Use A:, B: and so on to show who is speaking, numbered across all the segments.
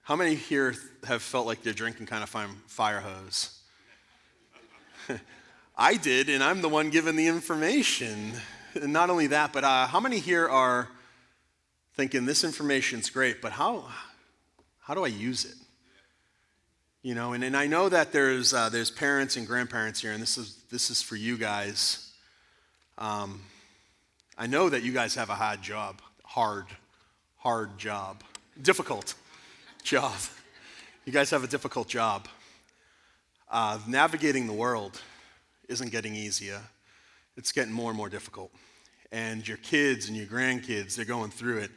A: How many here have felt like they're drinking kind of fire hose? I did, and I'm the one giving the information. And not only that, but how many here are thinking this information's great, but how do I use it? You know, and I know that there's parents and grandparents here, and this is for you guys. I know that you guys have a hard job, hard job, difficult job. You guys have a difficult job. Navigating the world isn't getting easier. It's getting more and more difficult. And your kids and your grandkids, they're going through it.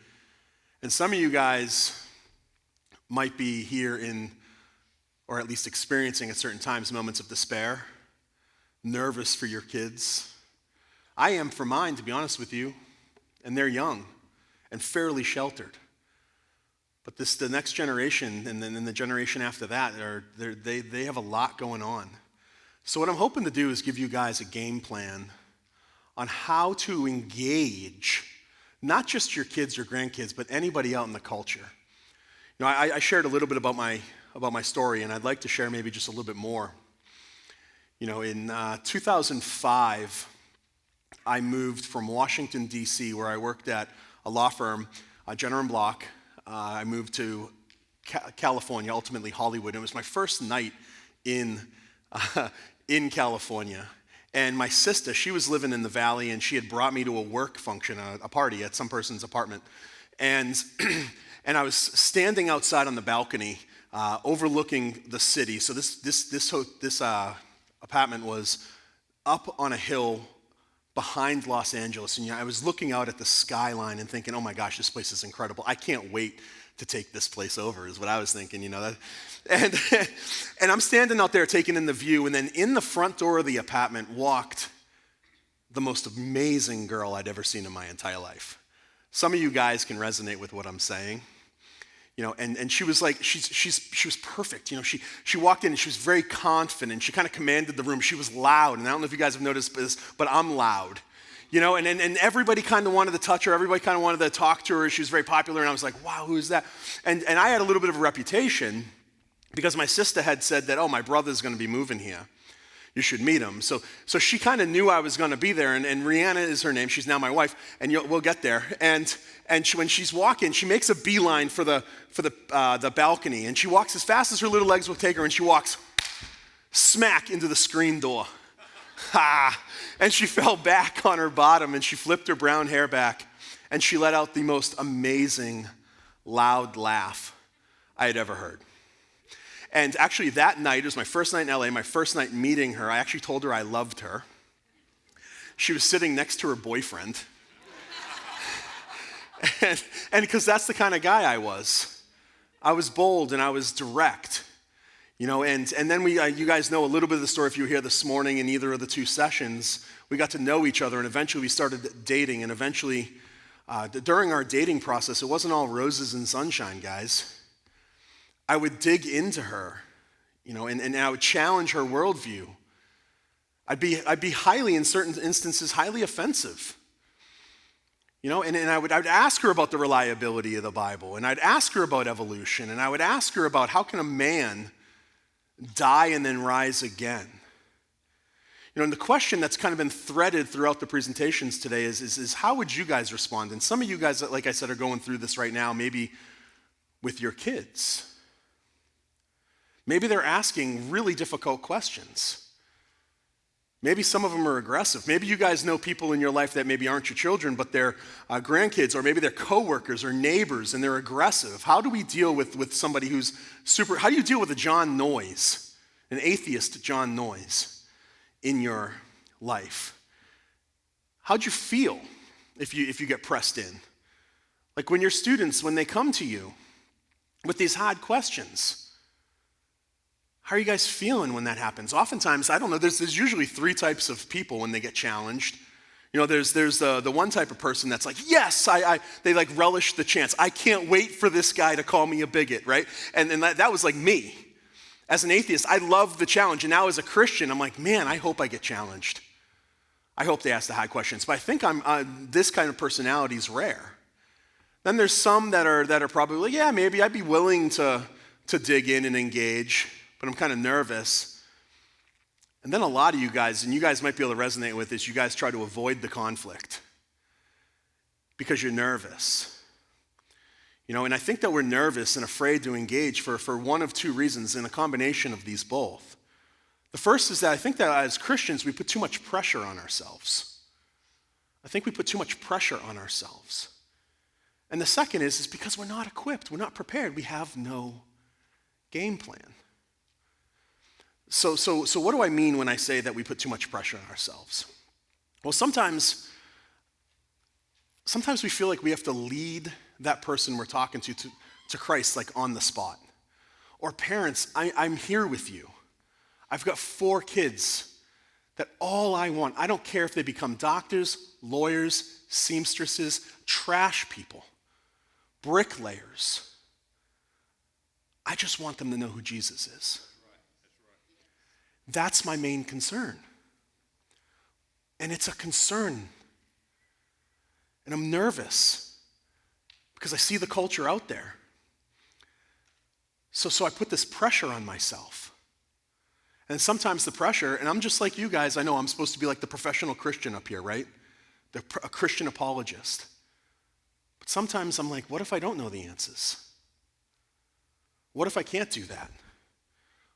A: And some of you guys might be here in, or at least experiencing at certain times, moments of despair, nervous for your kids. I am for mine, to be honest with you, and they're young and fairly sheltered. But the next generation and then the generation after that, they have a lot going on. So what I'm hoping to do is give you guys a game plan on how to engage not just your kids or grandkids, but anybody out in the culture. You know, I shared a little bit about my story, and I'd like to share maybe just a little bit more. You know, in 2005, I moved from Washington, D.C., where I worked at a law firm, Jenner & Block. I moved to California, ultimately Hollywood. It was my first night in California. And my sister, she was living in the valley, and she had brought me to a work function, a party at some person's apartment. And and I was standing outside on the balcony, overlooking the city. So this apartment was up on a hill behind Los Angeles, and I was looking out at the skyline and thinking, oh my gosh, this place is incredible. I can't wait to take this place over, is what I was thinking, you know. And I'm standing out there taking in the view, and then in the front door of the apartment walked the most amazing girl I'd ever seen in my entire life. Some of you guys can resonate with what I'm saying. You know, and she was like, she was perfect. You know, she walked in and she was very confident. She kind of commanded the room. She was loud, and I don't know if you guys have noticed this, but I'm loud. You know, and everybody kind of wanted to touch her. Everybody kind of wanted to talk to her. She was very popular, and I was like, wow, who is that? And I had a little bit of a reputation because my sister had said that, oh, my brother's going to be moving here. You should meet him. So she kind of knew I was going to be there, and Rihanna is her name. She's now my wife, and we'll get there. And when she's walking, she makes a beeline for the balcony, and she walks as fast as her little legs will take her, and she walks smack into the screen door. Ha! And she fell back on her bottom, and she flipped her brown hair back, and she let out the most amazing, loud laugh I had ever heard. And actually that night, it was my first night in LA, my first night meeting her, I actually told her I loved her. She was sitting next to her boyfriend. and because that's the kind of guy I was. I was bold and I was direct. You know, and then you guys know a little bit of the story if you were here this morning in either of the two sessions. We got to know each other, and eventually we started dating, and eventually during our dating process, it wasn't all roses and sunshine, guys. I would dig into her, you know, and I would challenge her worldview. I'd be highly, in certain instances, highly offensive. You know, and I'd ask her about the reliability of the Bible, and I'd ask her about evolution, and I would ask her about how can a man die and then rise again? You know, and the question that's kind of been threaded throughout the presentations today is how would you guys respond? And some of you guys, like I said, are going through this right now, maybe with your kids. Maybe they're asking really difficult questions. Maybe some of them are aggressive. Maybe you guys know people in your life that maybe aren't your children, but they're grandkids, or maybe they're coworkers or neighbors, and they're aggressive. How do we deal with somebody who's how do you deal with a John Noyes, an atheist John Noyes, in your life? How'd you feel if you get pressed in? Like when your students, when they come to you with these hard questions, how are you guys feeling when that happens? Oftentimes, I don't know, there's usually three types of people when they get challenged. You know, there's the one type of person that's like, yes, they like relish the chance. I can't wait for this guy to call me a bigot, right? And that was like me. As an atheist, I love the challenge. And now as a Christian, I'm like, man, I hope I get challenged. I hope they ask the high questions. But I think this kind of personality is rare. Then there's some that are probably like, yeah, maybe I'd be willing to to dig in and engage, but I'm kind of nervous. And then a lot of you guys, and you guys might be able to resonate with this, you guys try to avoid the conflict because you're nervous. And I think that we're nervous and afraid to engage for one of two reasons, and a combination of these both. The first is that I think that as Christians, we put too much pressure on ourselves. I think we put too much pressure on ourselves. And the second is because we're not equipped, we're not prepared, we have no game plan. So what do I mean when I say that we put too much pressure on ourselves? Well, sometimes we feel like we have to lead that person we're talking to Christ, like on the spot. Or parents, I'm here with you. I've got 4 kids that all I want, I don't care if they become doctors, lawyers, seamstresses, trash people, bricklayers. I just want them to know who Jesus is. That's my main concern. And it's a concern. And I'm nervous because I see the culture out there. So I put this pressure on myself. And sometimes the pressure, and I'm just like you guys, I know I'm supposed to be like the professional Christian up here, right? A Christian apologist. But sometimes I'm like, what if I don't know the answers? What if I can't do that?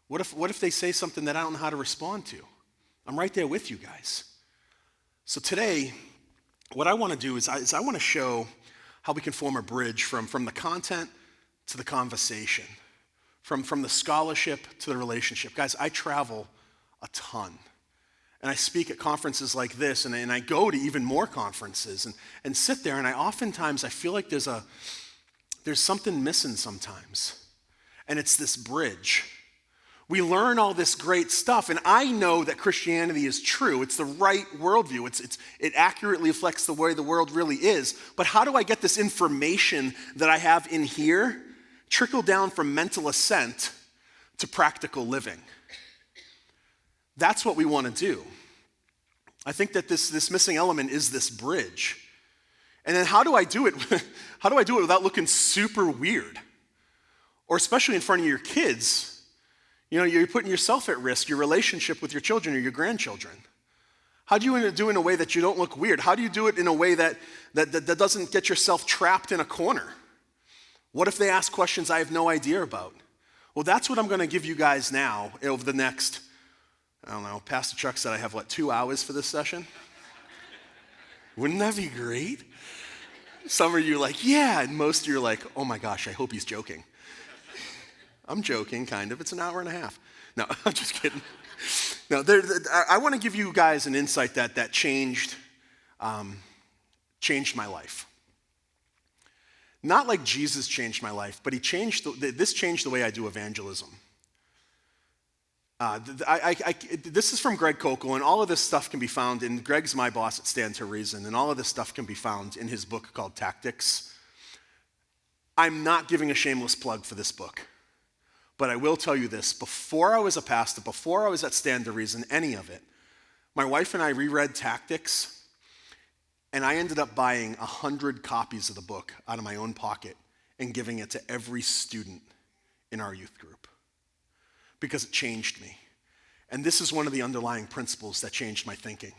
A: What if they say something that I don't know how to respond to? I'm right there with you guys. So today, what I want to do is I want to show how we can form a bridge from the content to the conversation, from the scholarship to the relationship. Guys, I travel a ton. And I speak at conferences like this, and I go to even more conferences and sit there, and oftentimes I feel like there's something missing sometimes. And it's this bridge. We learn all this great stuff, and I know that Christianity is true. It's the right worldview. It accurately reflects the way the world really is. But how do I get this information that I have in here trickle down from mental assent to practical living? That's what we want to do. I think that this missing element is this bridge. And then how do I do it? How do I do it without looking super weird? Or especially in front of your kids. You're putting yourself at risk, your relationship with your children or your grandchildren. How do you do it in a way that you don't look weird? How do you do it in a way that doesn't get yourself trapped in a corner? What if they ask questions I have no idea about? Well, that's what I'm going to give you guys now over the next, Pastor Chuck said I have, 2 hours for this session? Wouldn't that be great? Some of you are like, yeah, and most of you are like, oh my gosh, I hope he's joking. I'm joking, kind of. It's an hour and a half. No, I'm just kidding. No, I want to give you guys an insight that changed my life. Not like Jesus changed my life, but this changed the way I do evangelism. This is from Greg Kokel, and all of this stuff can be found in, Greg's my boss at Stand to Reason, and all of this stuff can be found in his book called Tactics. I'm not giving a shameless plug for this book. But I will tell you this, before I was a pastor, before I was at Stand to Reason, any of it, my wife and I reread Tactics, and I ended up buying 100 copies of the book out of my own pocket and giving it to every student in our youth group because it changed me. And this is one of the underlying principles that changed my thinking.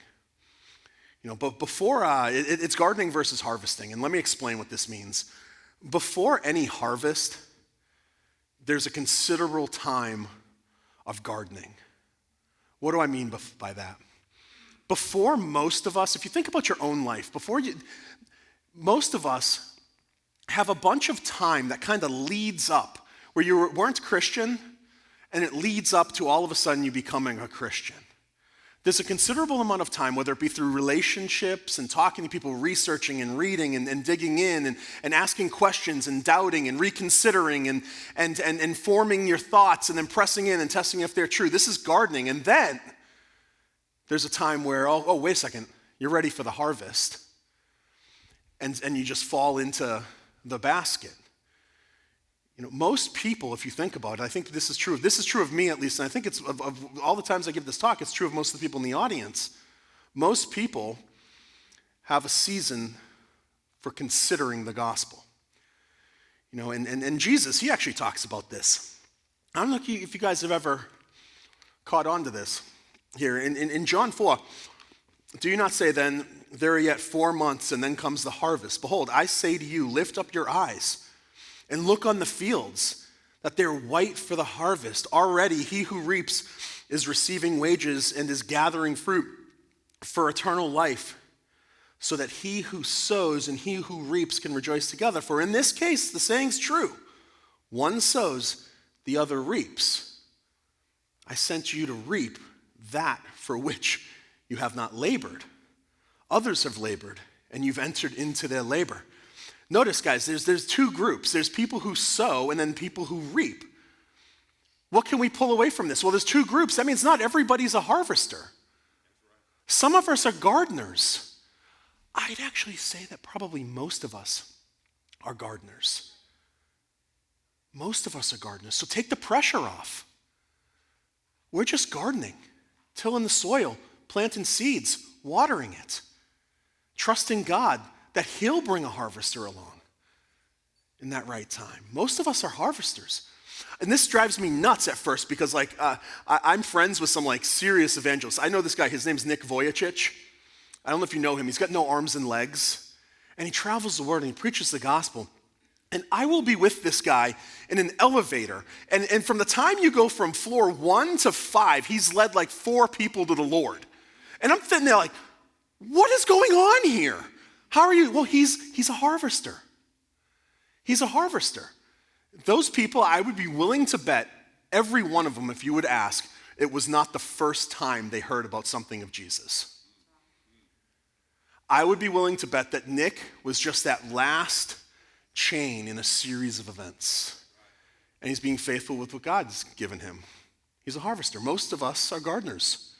A: But before, it's gardening versus harvesting, and let me explain what this means. Before any harvest, there's a considerable time of gardening. What do I mean by that? Before most of us, if you think about your own life, most of us have a bunch of time that kind of leads up, where you weren't Christian, and it leads up to all of a sudden you becoming a Christian. There's a considerable amount of time, whether it be through relationships and talking to people, researching and reading and digging in and asking questions and doubting and reconsidering and forming your thoughts and then pressing in and testing if they're true. This is gardening. And then there's a time where, wait a second, you're ready for the harvest. And you just fall into the basket. Most people, if you think about it, I think this is true. This is true of me at least, and I think it's of all the times I give this talk, it's true of most of the people in the audience. Most people have a season for considering the gospel. And Jesus, he actually talks about this. I don't know if you guys have ever caught on to this here. In John 4, do you not say then, there are yet 4 months and then comes the harvest? Behold, I say to you, lift up your eyes and look on the fields, that they're white for the harvest. Already he who reaps is receiving wages and is gathering fruit for eternal life, so that he who sows and he who reaps can rejoice together. For in this case, the saying's true. One sows, the other reaps. I sent you to reap that for which you have not labored. Others have labored, and you've entered into their labor. Notice, guys, there's two groups. There's people who sow and then people who reap. What can we pull away from this? Well, there's two groups. That means not everybody's a harvester. Some of us are gardeners. I'd actually say that probably most of us are gardeners. Most of us are gardeners. So take the pressure off. We're just gardening, tilling the soil, planting seeds, watering it, trusting God that he'll bring a harvester along in that right time. Most of us are harvesters. And this drives me nuts at first because I'm friends with some serious evangelists. I know this guy, his name's Nick Vujicic. I don't know if you know him. He's got no arms and legs. And he travels the world and he preaches the gospel. And I will be with this guy in an elevator. And from the time you go from floor 1 to 5, he's led 4 people to the Lord. And I'm sitting there what is going on here? How are you? Well, he's a harvester. He's a harvester. Those people, I would be willing to bet, every one of them, if you would ask, it was not the first time they heard about something of Jesus. I would be willing to bet that Nick was just that last chain in a series of events. And he's being faithful with what God's given him. He's a harvester. Most of us are gardeners.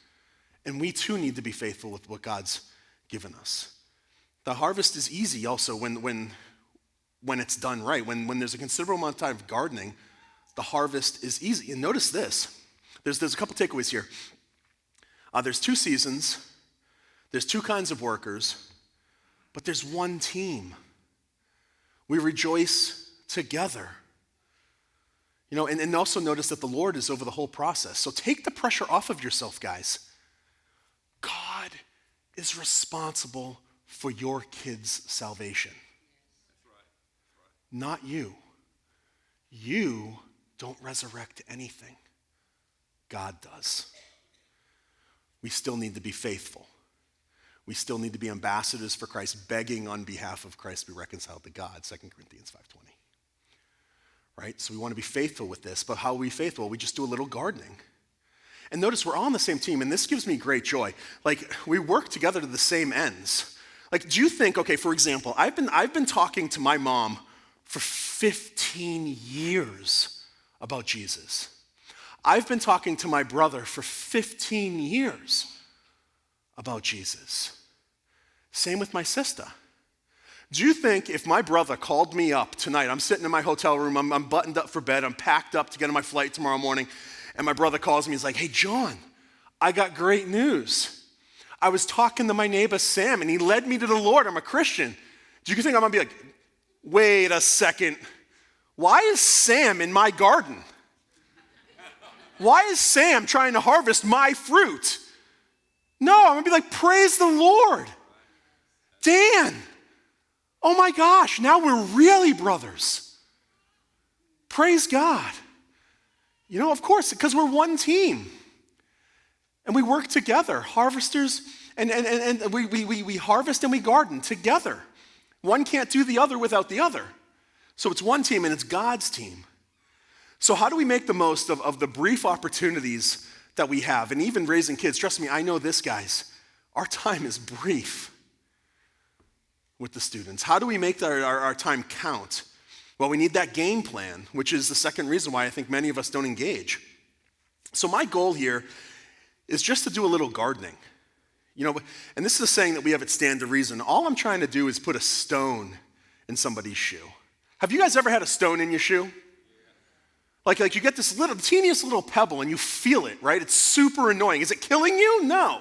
A: And we too need to be faithful with what God's given us. The harvest is easy also when it's done right. When there's a considerable amount of time of gardening, the harvest is easy. And notice this. There's a couple takeaways here. There's 2 seasons. There's 2 kinds of workers. But there's one team. We rejoice together. And also notice that the Lord is over the whole process. So take the pressure off of yourself, guys. God is responsible for your kids' salvation. Not you. You don't resurrect anything. God does. We still need to be faithful. We still need to be ambassadors for Christ, begging on behalf of Christ to be reconciled to God, 2 Corinthians 5:20. Right? So we want to be faithful with this, but how are we faithful? We just do a little gardening. And notice we're all on the same team, and this gives me great joy. We work together to the same ends. Do you think, okay, for example, I've been talking to my mom for 15 years about Jesus. I've been talking to my brother for 15 years about Jesus. Same with my sister. Do you think if my brother called me up tonight, I'm sitting in my hotel room, I'm buttoned up for bed, I'm packed up to get on my flight tomorrow morning, and my brother calls me, he's like, hey, John, I got great news. I was talking to my neighbor Sam, and he led me to the Lord. I'm a Christian. Do you think I'm going to be like, wait a second, why is Sam in my garden? Why is Sam trying to harvest my fruit? No, I'm going to be like, praise the Lord. Dan, oh my gosh, now we're really brothers. Praise God. Of course, because we're one team. And we work together, harvesters, and we harvest and we garden together. One can't do the other without the other. So it's one team and it's God's team. So how do we make the most of the brief opportunities that we have? And even raising kids, trust me, I know this, guys. Our time is brief with the students. How do we make our time count? Well, we need that game plan, which is the second reason why I think many of us don't engage. So my goal here is just to do a little gardening. And this is a saying that we have at Stand to Reason. All I'm trying to do is put a stone in somebody's shoe. Have you guys ever had a stone in your shoe? Like you get this teeniest little pebble and you feel it, right? It's super annoying. Is it killing you? No.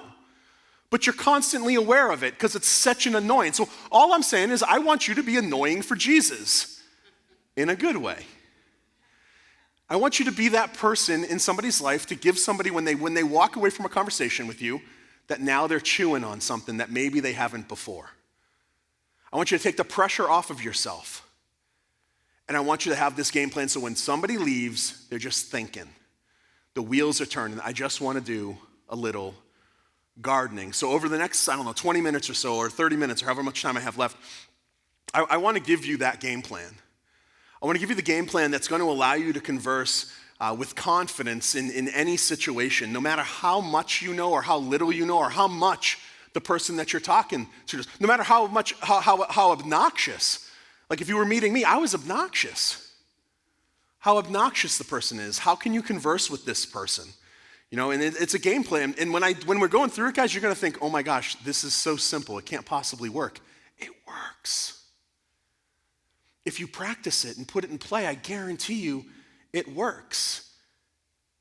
A: But you're constantly aware of it because it's such an annoyance. So all I'm saying is I want you to be annoying for Jesus in a good way. I want you to be that person in somebody's life to give somebody, when they walk away from a conversation with you, that now they're chewing on something that maybe they haven't before. I want you to take the pressure off of yourself. And I want you to have this game plan so when somebody leaves, they're just thinking. The wheels are turning. I just want to do a little gardening. So over the next, 20 minutes or so, or 30 minutes, or however much time I have left, I want to give you that game plan. I want to give you the game plan that's going to allow you to converse with confidence in any situation, no matter how much you know or how little you know or how much the person that you're talking to, no matter how obnoxious. Like if you were meeting me, I was obnoxious. How obnoxious the person is. How can you converse with this person? And it's a game plan. And when we're going through it, guys, you're going to think, oh my gosh, this is so simple. It can't possibly work. It works. If you practice it and put it in play, I guarantee you it works.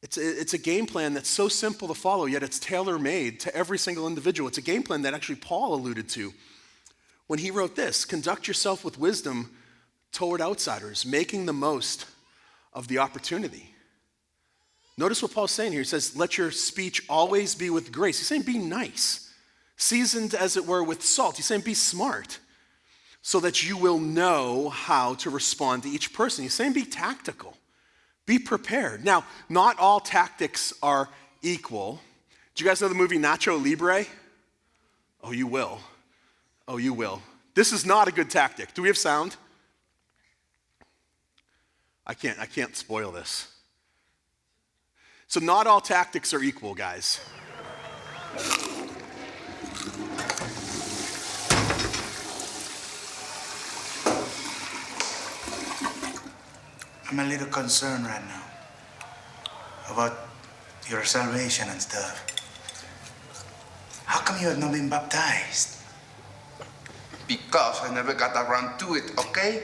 A: It's a game plan that's so simple to follow, yet it's tailor-made to every single individual. It's a game plan that actually Paul alluded to when he wrote this: conduct yourself with wisdom toward outsiders, making the most of the opportunity. Notice what Paul's saying here. He says, let your speech always be with grace. He's saying be nice, seasoned as it were with salt. He's saying be smart so that you will know how to respond to each person. He's saying be tactical, be prepared. Now, not all tactics are equal. Do you guys know the movie Nacho Libre? Oh, you will. Oh, you will. This is not a good tactic. Do we have sound? I can't spoil this. So not all tactics are equal, guys.
B: I'm a little concerned right now about your salvation and stuff. How come you have not been baptized?
C: Because I never got around to it, okay?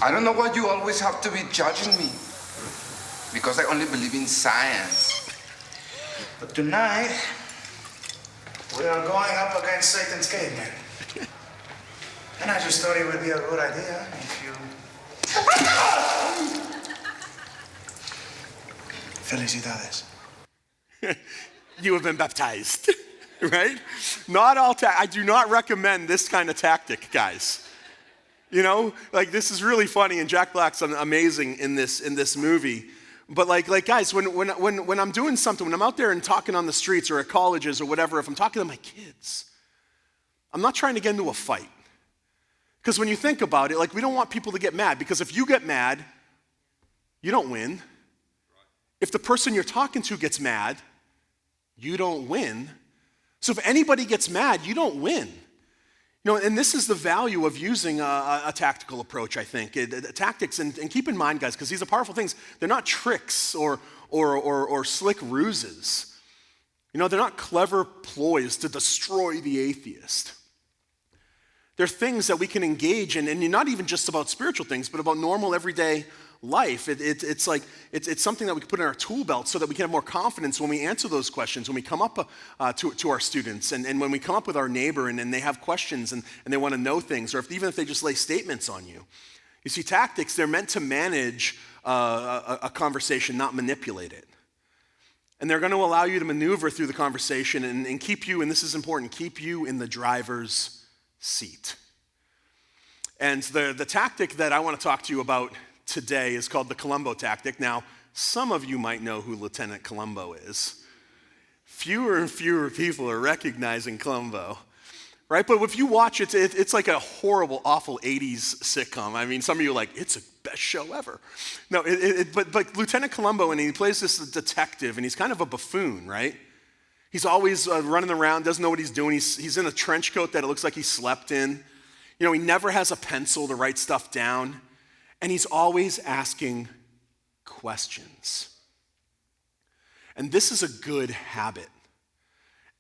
C: I don't know why you always have to be judging me. Because I only believe in science.
B: But tonight, we are going up against Satan's caveman. And I just thought it would be a good idea if you... Felicidades.
A: You have been baptized, right? Not all I do not recommend this kind of tactic, guys. This is really funny, and Jack Black's amazing in this movie. But guys, when I'm doing something, when I'm out there and talking on the streets or at colleges or whatever, if I'm talking to my kids, I'm not trying to get into a fight. Because when you think about it, we don't want people to get mad, because if you get mad, you don't win. If the person you're talking to gets mad, you don't win. So if anybody gets mad, you don't win. And this is the value of using a tactical approach, I think. Tactics, and keep in mind, guys, because these are powerful things, they're not tricks or slick ruses. They're not clever ploys to destroy the atheist. They're things that we can engage in, and not even just about spiritual things, but about normal, everyday life. It's something that we can put in our tool belt so that we can have more confidence when we answer those questions, when we come up to our students, and when we come up with our neighbor and they have questions and they want to know things, or even if they just lay statements on you. You see, tactics, they're meant to manage a conversation, not manipulate it. And they're going to allow you to maneuver through the conversation and keep you, and this is important, keep you in the driver's seat. And the tactic that I want to talk to you about today is called the Columbo tactic. Now, some of you might know who Lieutenant Columbo is. Fewer and fewer people are recognizing Columbo, right? But if you watch it, it's like a horrible, awful 80s sitcom. I mean, some of you are like, it's the best show ever. No, but Lieutenant Columbo, and he plays this detective, and he's kind of a buffoon, right? He's always running around, doesn't know what he's doing. He's in a trench coat that it looks like he slept in. He never has a pencil to write stuff down. And he's always asking questions. And this is a good habit.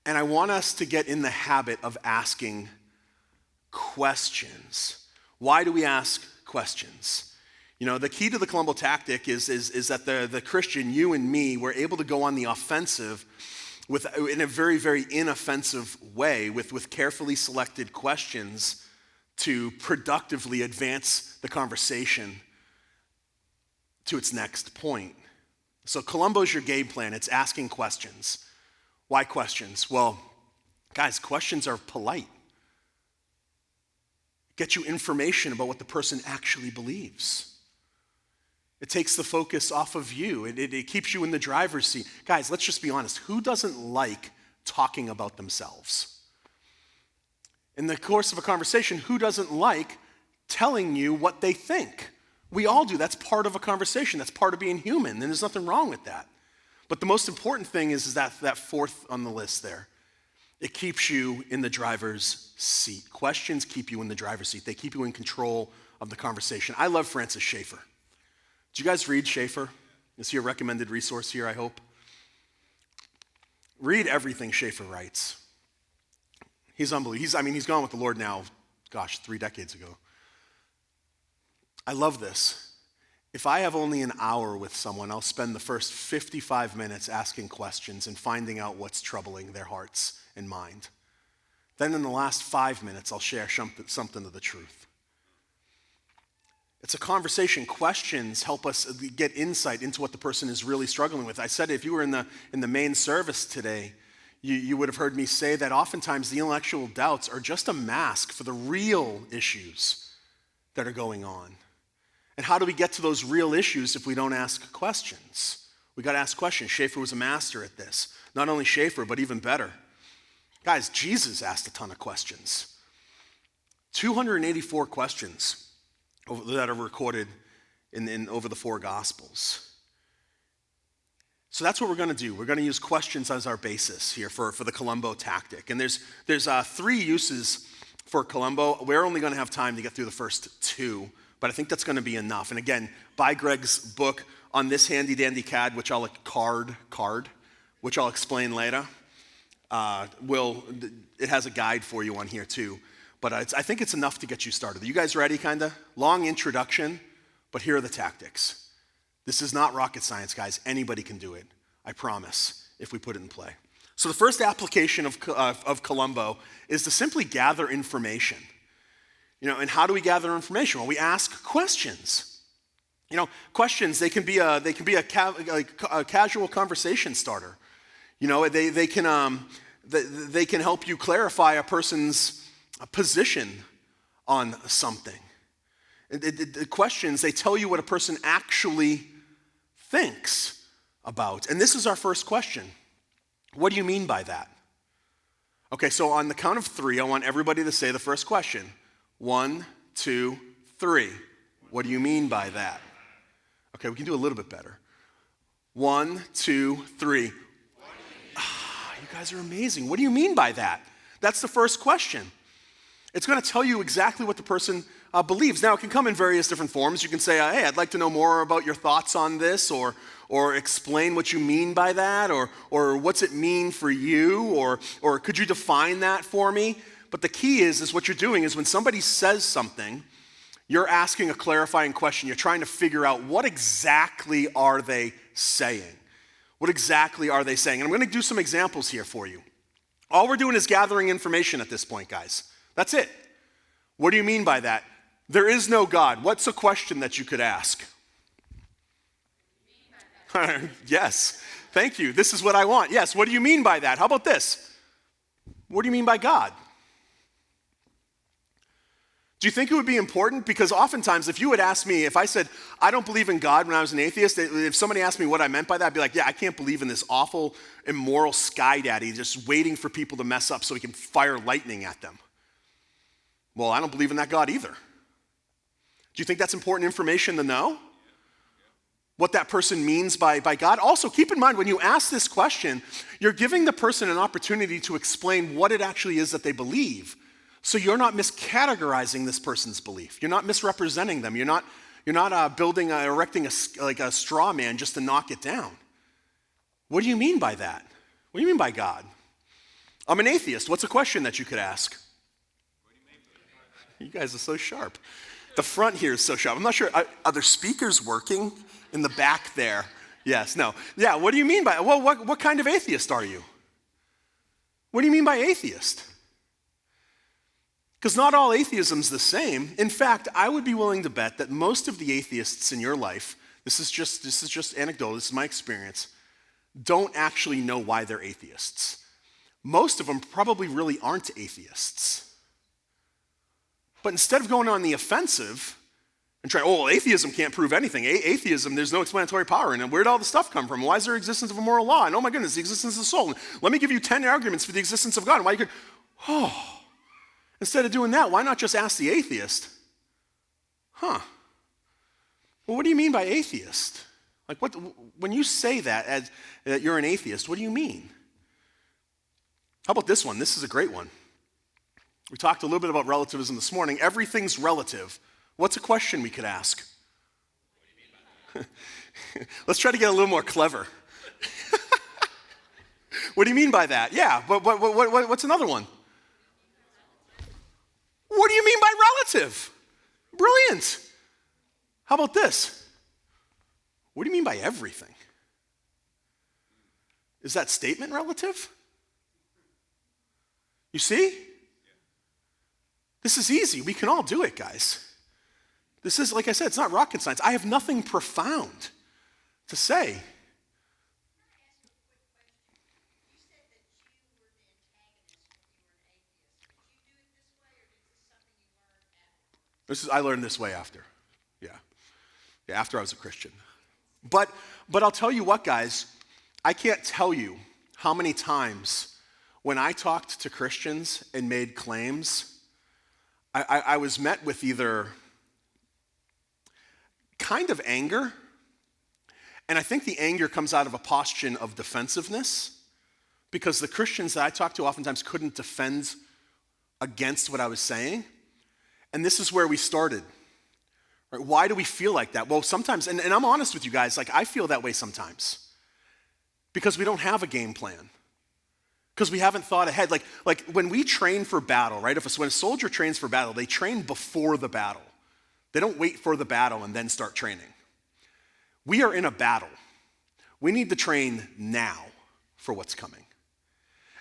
A: And I want us to get in the habit of asking questions. Why do we ask questions? The key to the Columbo tactic is that the Christian, you and me, we're able to go on the offensive in a very, very inoffensive way, with carefully selected questions to productively advance the conversation to its next point. So Columbo's your game plan. It's asking questions. Why questions? Well, guys, questions are polite. Get you information about what the person actually believes. It takes the focus off of you. It keeps you in the driver's seat. Guys, let's just be honest. Who doesn't like talking about themselves? In the course of a conversation, who doesn't like telling you what they think? We all do. That's part of a conversation. That's part of being human, and there's nothing wrong with that. But the most important thing is that fourth on the list there. It keeps you in the driver's seat. Questions keep you in the driver's seat. They keep you in control of the conversation. I love Francis Schaeffer. Did you guys read Schaeffer? Is he a recommended resource here, I hope? Read everything Schaeffer writes. He's unbelievable. He's gone with the Lord now, 3 decades ago. I love this. If I have only an hour with someone, I'll spend the first 55 minutes asking questions and finding out what's troubling their hearts and mind. Then in the last 5 minutes, I'll share something of the truth. It's a conversation. Questions help us get insight into what the person is really struggling with. I said if you were in the main service today, you would have heard me say that oftentimes the intellectual doubts are just a mask for the real issues that are going on. And how do we get to those real issues if we don't ask questions? We got to ask questions. Schaeffer was a master at this. Not only Schaeffer, but even better. Guys, Jesus asked a ton of questions. 284 questions that are recorded over the 4 Gospels. So that's what we're going to do. We're going to use questions as our basis here for the Columbo tactic. And there's 3 uses for Columbo. We're only going to have time to get through the first 2, but I think that's going to be enough. And again, buy Greg's book on this handy-dandy card, which I'll explain later. It has a guide for you on here too. But I think it's enough to get you started. Are you guys ready, kind of? Long introduction, but here are the tactics. This is not rocket science, guys. Anybody can do it, I promise, if we put it in play. So the first application of Columbo is to simply gather information. And how do we gather information? Well, we ask questions. Questions, they can be a casual conversation starter. They can help you clarify a person's position on something. The questions, they tell you what a person actually thinks about. And this is our first question. What do you mean by that? Okay, so on the count of 3, I want everybody to say the first question. 1, 2, 3. What do you mean by that? Okay, we can do a little bit better. 1, 2, 3. You guys are amazing. What do you mean by that? That's the first question. It's going to tell you exactly what the person believes. Now, it can come in various different forms. You can say, hey, I'd like to know more about your thoughts on this, or explain what you mean by that, or what's it mean for you, or could you define that for me? But the key is what you're doing is when somebody says something, you're asking a clarifying question. You're trying to figure out what exactly are they saying. What exactly are they saying? And I'm going to do some examples here for you. All we're doing is gathering information at this point, guys. That's it. What do you mean by that? There is no God. What's a question that you could ask? Yes. Thank you. This is what I want. Yes. What do you mean by that? How about this? What do you mean by God? Do you think it would be important? Because oftentimes, if you would ask me, if I said, I don't believe in God when I was an atheist, if somebody asked me what I meant by that, I'd be like, yeah, I can't believe in this awful, immoral sky daddy just waiting for people to mess up so he can fire lightning at them. Well, I don't believe in that God either. Do you think that's important information to know? What that person means by God? Also, keep in mind, when you ask this question, you're giving the person an opportunity to explain what it actually is that they believe. So you're not miscategorizing this person's belief. You're not misrepresenting them. You're not erecting a straw man just to knock it down. What do you mean by that? What do you mean by God? I'm an atheist. What's a question that you could ask? You guys are so sharp. The front here is so sharp. I'm not sure. Are there speakers working in the back there? Yes, no. Yeah, what do you mean by it? Well, what kind of atheist are you? What do you mean by atheist? Because not all atheism's the same. In fact, I would be willing to bet that most of the atheists in your life, this is just anecdotal, this is my experience, don't actually know why they're atheists. Most of them probably really aren't atheists. But instead of going on the offensive and trying, atheism can't prove anything. Atheism, there's no explanatory power in it. Where'd all the stuff come from? Why is there existence of a moral law? And oh my goodness, the existence of the soul. Let me give you 10 arguments for the existence of God. And why you could, instead of doing that, why not just ask the atheist, well, what do you mean by atheist? Like, when you say that you're an atheist, what do you mean? How about this one? This is a great one. We talked a little bit about relativism this morning. Everything's relative. What's a question we could ask? What do you mean by that? Let's try to get a little more clever. What do you mean by that? Yeah, but what's another one? What do you mean by relative? Brilliant. How about this? What do you mean by everything? Is that statement relative? You see? This is easy. We can all do it, guys. This is, like I said, it's not rocket science. I have nothing profound to say. I learned this way after. Yeah, after I was a Christian. But I'll tell you what, guys, I can't tell you how many times when I talked to Christians and made claims, I was met with either kind of anger, and I think the anger comes out of a posture of defensiveness, because the Christians that I talked to oftentimes couldn't defend against what I was saying. And this is where we started. Right? Why do we feel like that? Well, sometimes, and I'm honest with you guys, like I feel that way sometimes. Because we don't have a game plan. Because we haven't thought ahead. Like when we train for battle, right? When a soldier trains for battle, they train before the battle. They don't wait for the battle and then start training. We are in a battle. We need to train now for what's coming.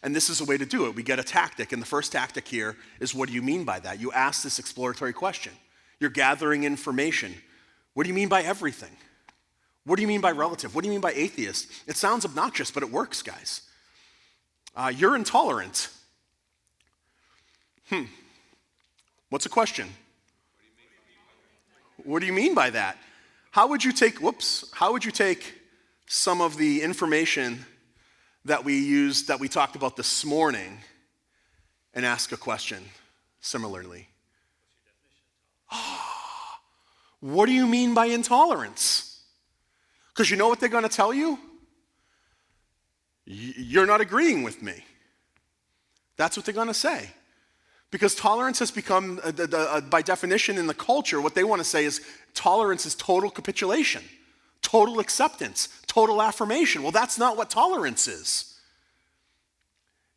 A: And this is a way to do it. We get a tactic, and the first tactic here is, what do you mean by that? You ask this exploratory question. You're gathering information. What do you mean by everything? What do you mean by relative? What do you mean by atheist? It sounds obnoxious, but it works, guys. You're intolerant. What's a question? What do you mean by that? How would you take some of the information that we talked about this morning and ask a question similarly? What do you mean by intolerance? Because you know what they're going to tell you? You're not agreeing with me. That's what they're going to say. Because tolerance has become, by definition in the culture, what they want to say is tolerance is total capitulation, total acceptance, total affirmation. Well, that's not what tolerance is.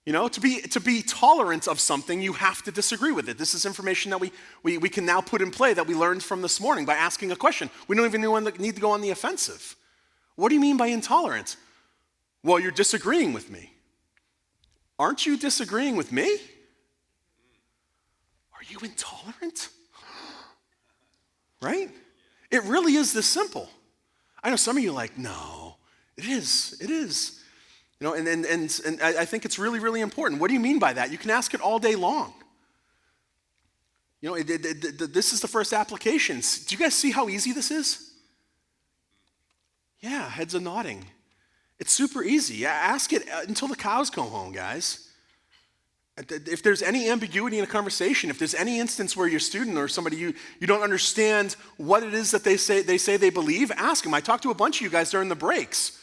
A: You know, to be tolerant of something, you have to disagree with it. This is information that we can now put in play that we learned from this morning by asking a question. We don't even need to go on the offensive. What do you mean by intolerant? Well, you're disagreeing with me. Aren't you disagreeing with me? Are you intolerant? Right? It really is this simple. I know some of you are like, no, it is. You know, and I think it's really, really important. What do you mean by that? You can ask it all day long. You know, this is the first application. Do you guys see how easy this is? Yeah, heads are nodding. It's super easy. Ask it until the cows come home, guys. If there's any ambiguity in a conversation, if there's any instance where your student or somebody you don't understand what it is that they say they believe, ask them. I talked to a bunch of you guys during the breaks.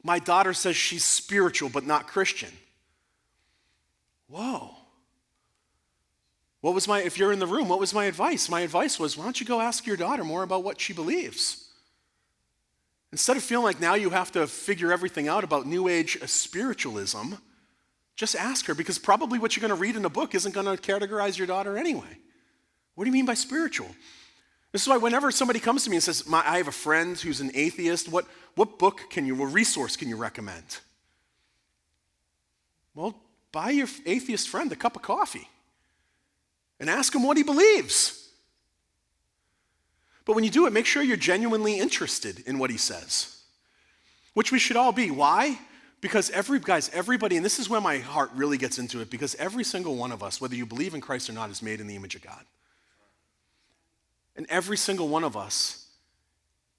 A: My daughter says she's spiritual but not Christian. Whoa. If you're in the room, what was my advice? My advice was, why don't you go ask your daughter more about what she believes? Instead of feeling like now you have to figure everything out about New Age spiritualism, just ask her, because probably what you're going to read in the book isn't going to categorize your daughter anyway. What do you mean by spiritual? This is why whenever somebody comes to me and says, I have a friend who's an atheist, what resource can you recommend? Well, buy your atheist friend a cup of coffee and ask him what he believes. But when you do it, make sure you're genuinely interested in what he says, which we should all be. Why? Because everybody, and this is where my heart really gets into it, because every single one of us, whether you believe in Christ or not, is made in the image of God. And every single one of us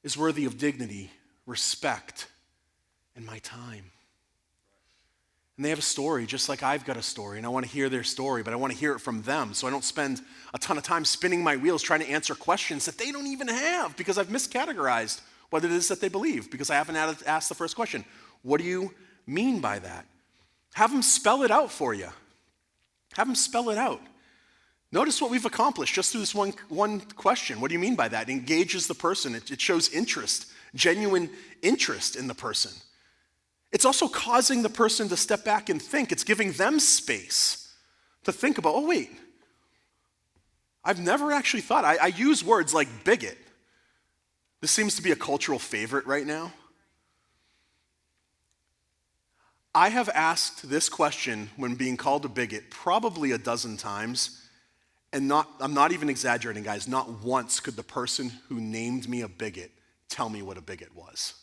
A: is worthy of dignity, respect, and my time. And they have a story, just like I've got a story, and I want to hear their story, but I want to hear it from them, so I don't spend a ton of time spinning my wheels trying to answer questions that they don't even have, because I've miscategorized what it is that they believe, because I haven't asked the first question. What do you mean by that? Have them spell it out for you. Have them spell it out. Notice what we've accomplished just through this one question. What do you mean by that? It engages the person. It shows interest, genuine interest in the person. It's also causing the person to step back and think. It's giving them space to think about, oh wait, I've never actually thought. I use words like bigot. This seems to be a cultural favorite right now. I have asked this question when being called a bigot probably a dozen times, and I'm not even exaggerating, guys. Not once could the person who named me a bigot tell me what a bigot was.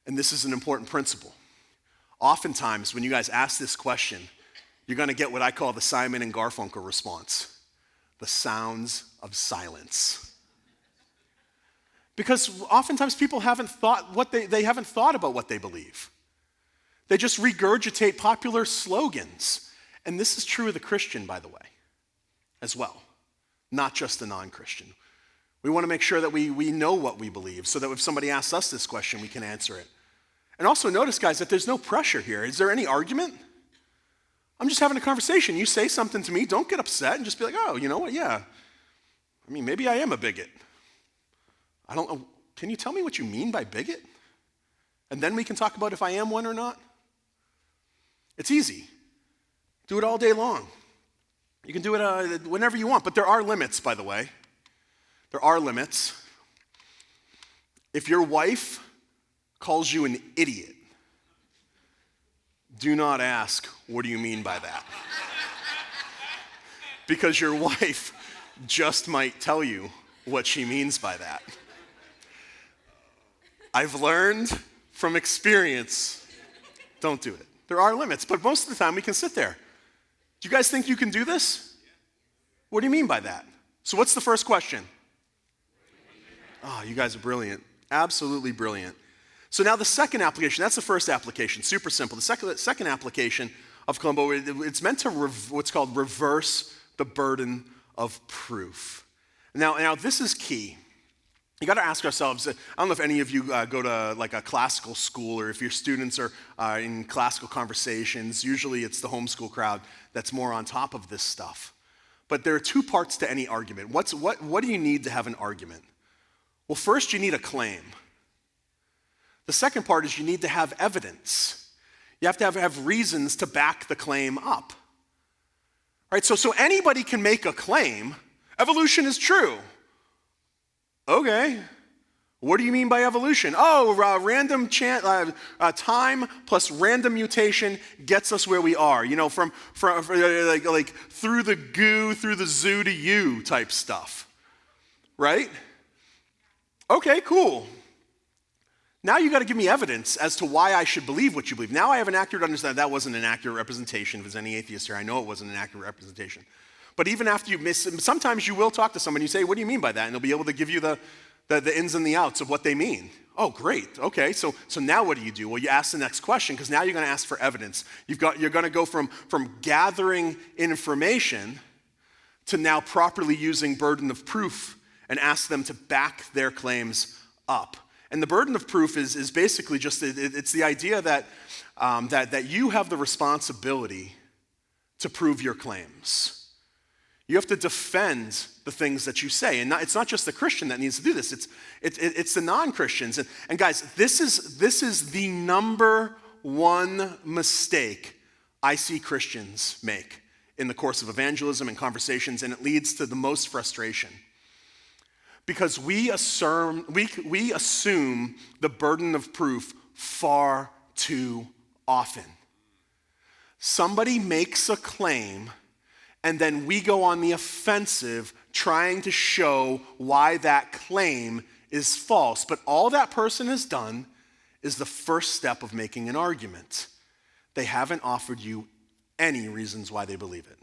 A: And this is an important principle. Oftentimes, when you guys ask this question, you're going to get what I call the Simon and Garfunkel response: the sounds of silence. Because oftentimes people haven't thought they haven't thought about what they believe. They just regurgitate popular slogans. And this is true of the Christian, by the way, as well, not just the non-Christian. We want to make sure that we know what we believe, so that if somebody asks us this question, we can answer it. And also notice, guys, that there's no pressure here. Is there any argument? I'm just having a conversation. You say something to me, don't get upset and just be like, oh, you know what, yeah. I mean, maybe I am a bigot. I don't know. Can you tell me what you mean by bigot? And then we can talk about if I am one or not. It's easy. Do it all day long. You can do it whenever you want, but there are limits, by the way. There are limits. If your wife calls you an idiot, do not ask, what do you mean by that? Because your wife just might tell you what she means by that. I've learned from experience, don't do it. There are limits, but most of the time we can sit there. Do you guys think you can do this? What do you mean by that? So what's the first question? Oh, you guys are brilliant. Absolutely brilliant. So now the second application, that's the first application, super simple. The second application of Columbo, it's meant to what's called reverse the burden of proof. Now this is key. You got to ask ourselves, I don't know if any of you go to like a classical school, or if your students are in classical conversations. Usually it's the homeschool crowd that's more on top of this stuff. But there are two parts to any argument. What do you need to have an argument? Well, first you need a claim. The second part is you need to have evidence. You have to have reasons to back the claim up. All right, so anybody can make a claim. Evolution is true. Okay, what do you mean by evolution? Oh, random time plus random mutation gets us where we are. You know, from like through the goo, through the zoo to you type stuff, right? Okay, cool. Now you got to give me evidence as to why I should believe what you believe. Now I have an accurate understanding. That wasn't an accurate representation. If there's any atheists here, I know it wasn't an accurate representation. But even after you sometimes you will talk to someone, you say, what do you mean by that? And they'll be able to give you the ins and the outs of what they mean. Oh, great. Okay, so now what do? Well, you ask the next question, because now you're going to ask for evidence. You're going to go from gathering information to now properly using burden of proof and ask them to back their claims up. And the burden of proof is basically just, it's the idea that you have the responsibility to prove your claims. You have to defend the things that you say. And it's not just the Christian that needs to do this. It's the non-Christians. And guys, this is the number one mistake I see Christians make in the course of evangelism and conversations, and it leads to the most frustration. Because we assume the burden of proof far too often. Somebody makes a claim, and then we go on the offensive trying to show why that claim is false. But all that person has done is the first step of making an argument. They haven't offered you any reasons why they believe it.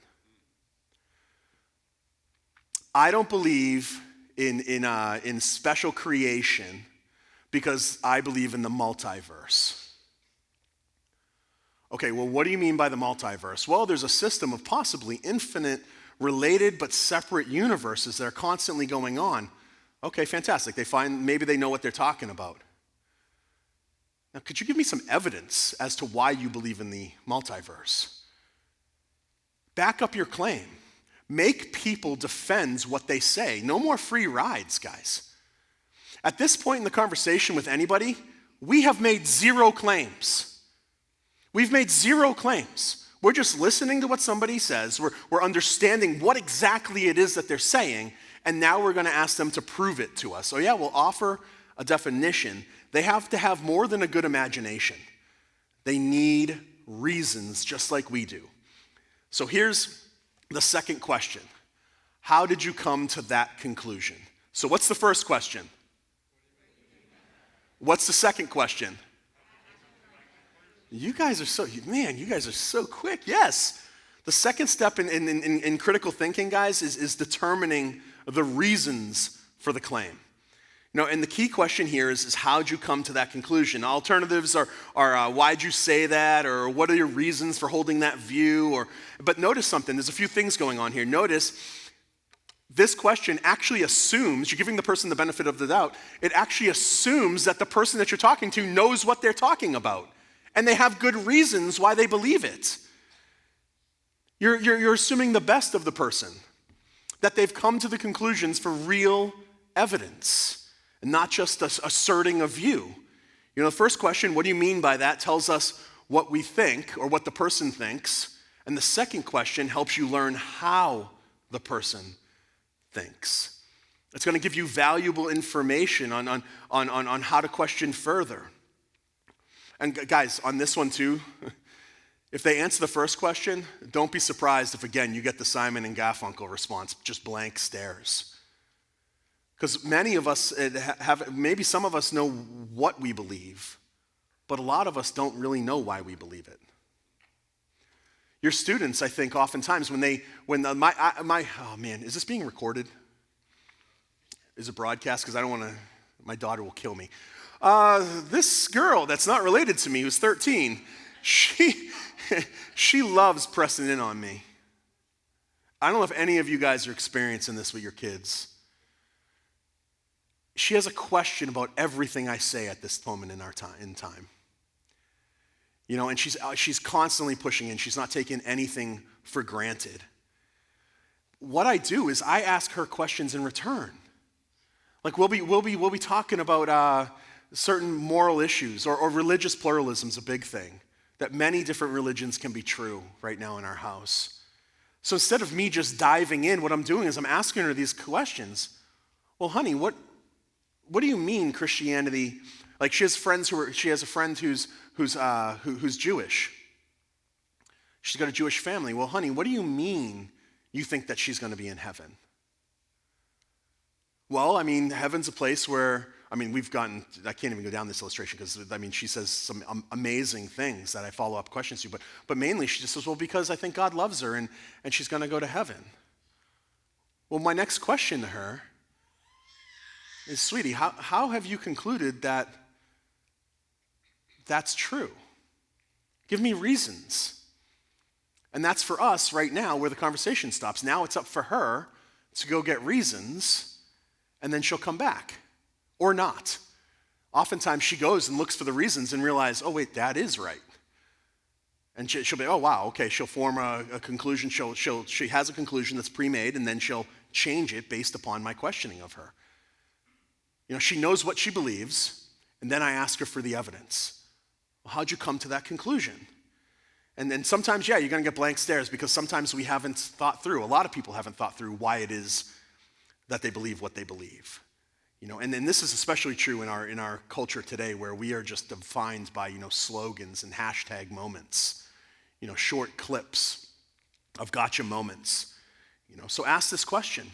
A: I don't believe in special creation because I believe in the multiverse. Okay, well, what do you mean by the multiverse? Well, there's a system of possibly infinite, related but separate universes that are constantly going on. Okay, fantastic. Maybe they know what they're talking about. Now, could you give me some evidence as to why you believe in the multiverse? Back up your claim. Make people defend what they say. No more free rides, guys. At this point in the conversation with anybody, we have made zero claims. We've made zero claims. We're just listening to what somebody says. We're understanding what exactly it is that they're saying, and now we're going to ask them to prove it to us. So yeah, we'll offer a definition. They have to have more than a good imagination. They need reasons just like we do. So here's the second question. How did you come to that conclusion? So what's the first question? What's the second question? You guys are so quick. Yes. The second step in critical thinking, guys, is determining the reasons for the claim. And the key question here is how'd you come to that conclusion? Alternatives are why'd you say that, or what are your reasons for holding that view? But notice something, there's a few things going on here. Notice this question actually assumes, you're giving the person the benefit of the doubt, it actually assumes that the person that you're talking to knows what they're talking about. And they have good reasons why they believe it. You're assuming the best of the person, that they've come to the conclusions for real evidence, and not just asserting a view. The first question, what do you mean by that, tells us what we think or what the person thinks. And the second question helps you learn how the person thinks. It's going to give you valuable information on how to question further. And guys, on this one too, if they answer the first question, don't be surprised if, again, you get the Simon and Garfunkel response, just blank stares. Because many of us maybe some of us know what we believe, but a lot of us don't really know why we believe it. Your students, I think, oftentimes oh man, is this being recorded? Is it broadcast? Because I don't want to, my daughter will kill me. This girl that's not related to me, who's 13, she loves pressing in on me. I don't know if any of you guys are experiencing this with your kids. She has a question about everything I say at this moment in time. And she's constantly pushing in. She's not taking anything for granted. What I do is I ask her questions in return. Like we'll be talking about certain moral issues, or religious pluralism is a big thing, that many different religions can be true right now in our house. So instead of me just diving in, what I'm doing is I'm asking her these questions. Well, honey, what do you mean Christianity? Like she has a friend who's Jewish. She's got a Jewish family. Well, honey, what do you mean you think that she's going to be in heaven? Well, heaven's a place where, I can't even go down this illustration because, she says some amazing things that I follow up questions to, but mainly she just says, well, because I think God loves her and she's going to go to heaven. Well, my next question to her is, sweetie, how have you concluded that that's true? Give me reasons. And that's for us right now where the conversation stops. Now it's up for her to go get reasons, and then she'll come back. Or not. Oftentimes she goes and looks for the reasons and realizes, oh wait, that is right. And she'll be, oh wow, okay, she'll form a conclusion. She has a conclusion that's pre-made, and then she'll change it based upon my questioning of her. She knows what she believes, and then I ask her for the evidence. Well, how'd you come to that conclusion? And then sometimes, you're going to get blank stares because sometimes we haven't thought through. A lot of people haven't thought through why it is that they believe what they believe. And then this is especially true in our culture today, where we are just defined by, slogans and hashtag moments, short clips of gotcha moments. So ask this question,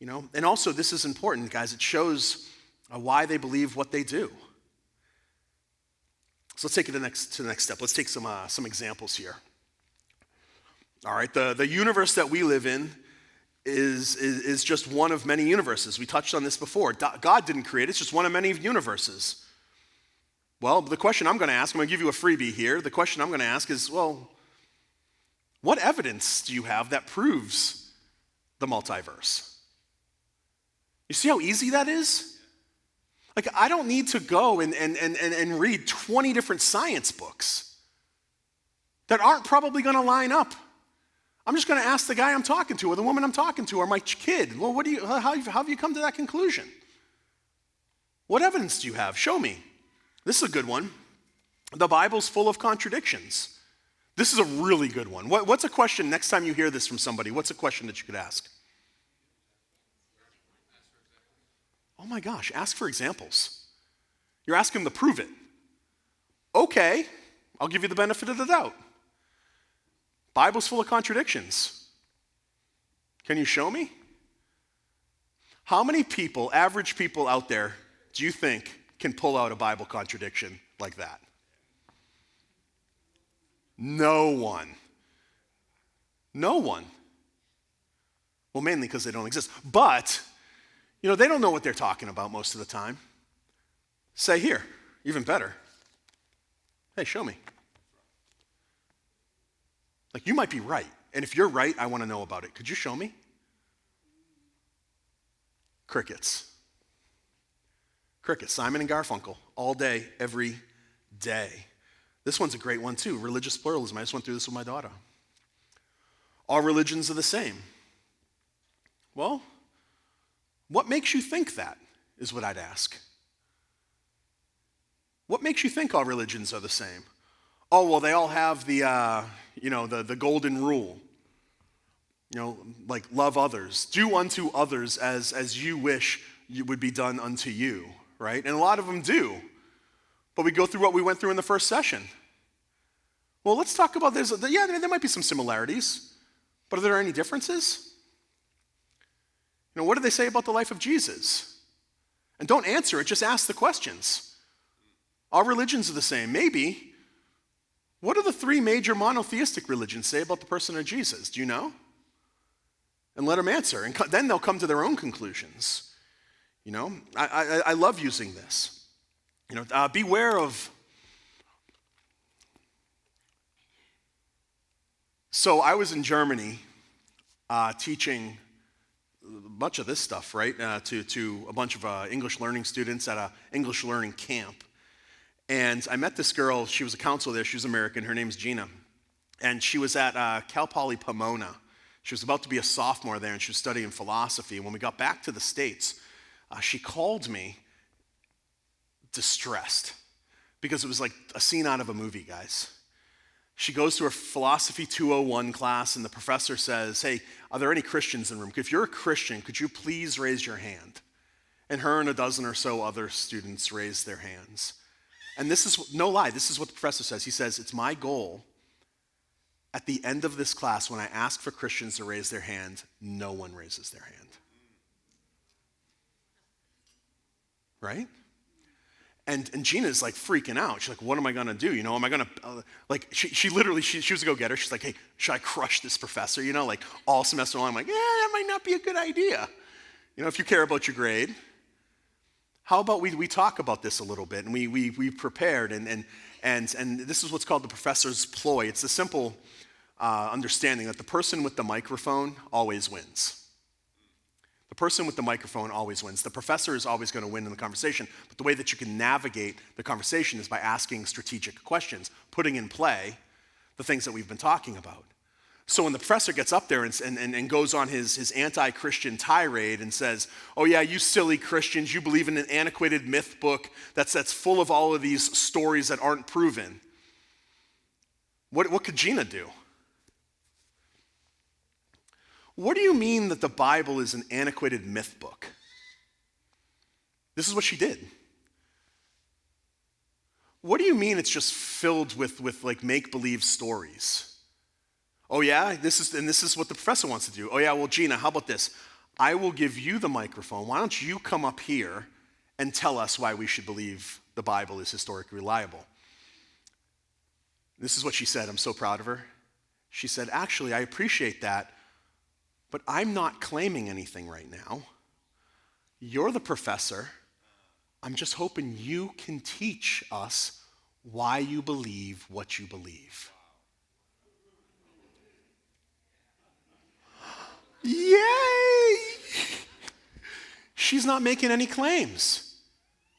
A: And also, this is important, guys. It shows why they believe what they do. So let's take it to the next step. Let's take some examples here. All right, the universe that we live in is just one of many universes. We touched on this before. God didn't create it. It's just one of many universes. Well, the question I'm going to ask, I'm going to give you a freebie here. The question I'm going to ask is, well, what evidence do you have that proves the multiverse? You see how easy that is? Like, I don't need to go and read 20 different science books that aren't probably going to line up. I'm just going to ask the guy I'm talking to, or the woman I'm talking to, or my kid. Well, how have you come to that conclusion? What evidence do you have? Show me. This is a good one. The Bible's full of contradictions. This is a really good one. What's a question next time you hear this from somebody? What's a question that you could ask? Oh my gosh, ask for examples. You're asking them to prove it. Okay, I'll give you the benefit of the doubt. Bible's full of contradictions. Can you show me? How many people, average people out there, do you think can pull out a Bible contradiction like that? No one. No one. Well, mainly because they don't exist. But, they don't know what they're talking about most of the time. Say here, even better. Hey, show me. Like, you might be right. And if you're right, I want to know about it. Could you show me? Crickets. Crickets. Simon and Garfunkel. All day, every day. This one's a great one, too. Religious pluralism. I just went through this with my daughter. All religions are the same. Well, what makes you think that, is what I'd ask. What makes you think all religions are the same? Oh, well, they all have the golden rule. Like love others. Do unto others as you wish would be done unto you, right? And a lot of them do. But we go through what we went through in the first session. Well, let's talk about this. Yeah, there might be some similarities, but are there any differences? What do they say about the life of Jesus? And don't answer it, just ask the questions. All religions are the same. Maybe. What do the three major monotheistic religions say about the person of Jesus? Do you know? And let them answer. And then they'll come to their own conclusions. I love using this. Beware of... So I was in Germany teaching much of this stuff, right, to a bunch of English learning students at an English learning camp. And I met this girl. She was a counselor there. She was American. Her name's Gina. And she was at Cal Poly Pomona. She was about to be a sophomore there, and she was studying philosophy. And when we got back to the States, she called me distressed because it was like a scene out of a movie, guys. She goes to her Philosophy 201 class, and the professor says, hey, are there any Christians in the room? If you're a Christian, could you please raise your hand? And her and a dozen or so other students raised their hands. And this is, no lie, this is what the professor says. He says, it's my goal at the end of this class, when I ask for Christians to raise their hand, no one raises their hand. Right? And Gina's like freaking out. She's like, what am I going to do? Am I going to, she literally, she was a go-getter. She's like, hey, should I crush this professor? Like all semester long. I'm like, that might not be a good idea. If you care about your grade. How about we talk about this a little bit, and we prepared, and this is what's called the professor's ploy. It's a simple understanding that the person with the microphone always wins. The person with the microphone always wins. The professor is always going to win in the conversation, but the way that you can navigate the conversation is by asking strategic questions, putting in play the things that we've been talking about. So when the professor gets up there and goes on his anti-Christian tirade and says, oh yeah, you silly Christians, you believe in an antiquated myth book that's full of all of these stories that aren't proven. What could Gina do? What do you mean that the Bible is an antiquated myth book? This is what she did. What do you mean it's just filled with like make-believe stories? Oh yeah, this is what the professor wants to do. Oh yeah, well Gina, how about this? I will give you the microphone. Why don't you come up here and tell us why we should believe the Bible is historically reliable? This is what she said. I'm so proud of her. She said, actually, I appreciate that, but I'm not claiming anything right now. You're the professor. I'm just hoping you can teach us why you believe what you believe. Yay! She's not making any claims.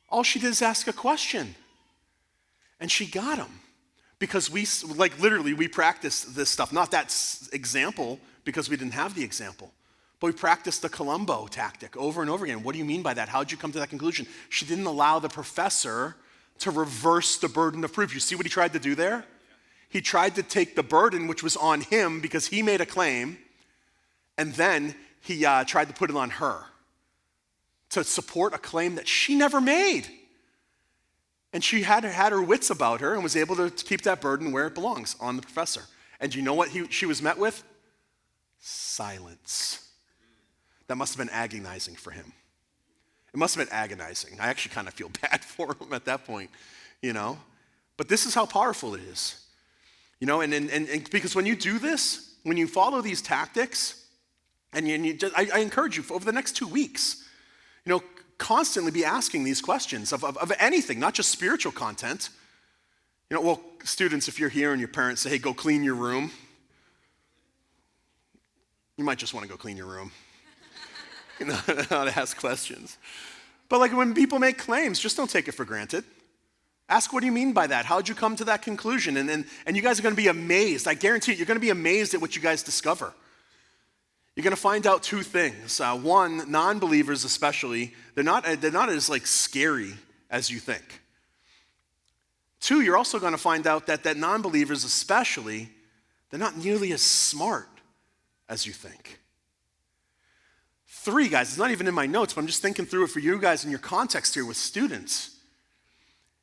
A: All she did is ask a question. And she got them. Because we practiced this stuff. Not that example, because we didn't have the example. But we practiced the Columbo tactic over and over again. What do you mean by that? How did you come to that conclusion? She didn't allow the professor to reverse the burden of proof. You see what he tried to do there? He tried to take the burden, which was on him because he made a claim, and then he tried to put it on her to support a claim that she never made. And she had her wits about her and was able to keep that burden where it belongs, on the professor. And do you know what she was met with? Silence. That must have been agonizing for him. It must have been agonizing. I actually kind of feel bad for him at that point, you know. But this is how powerful it is. You know, and because when you do this, when you follow these tactics, and I encourage you over the next 2 weeks, you know, constantly be asking these questions of anything, not just spiritual content. You know, well, students, if you're here and your parents say, hey, go clean your room, you might just want to go clean your room. You know how to ask questions. But like when people make claims, just don't take it for granted. Ask, what do you mean by that? How'd you come to that conclusion? And you guys are going to be amazed. I guarantee you, you're going to be amazed at what you guys discover. You're going to find out two things. One, non-believers especially, they're not as like scary as you think. Two, you're also going to find out that non-believers especially, they're not nearly as smart as you think. Three, guys, it's not even in my notes, but I'm just thinking through it for you guys in your context here with students.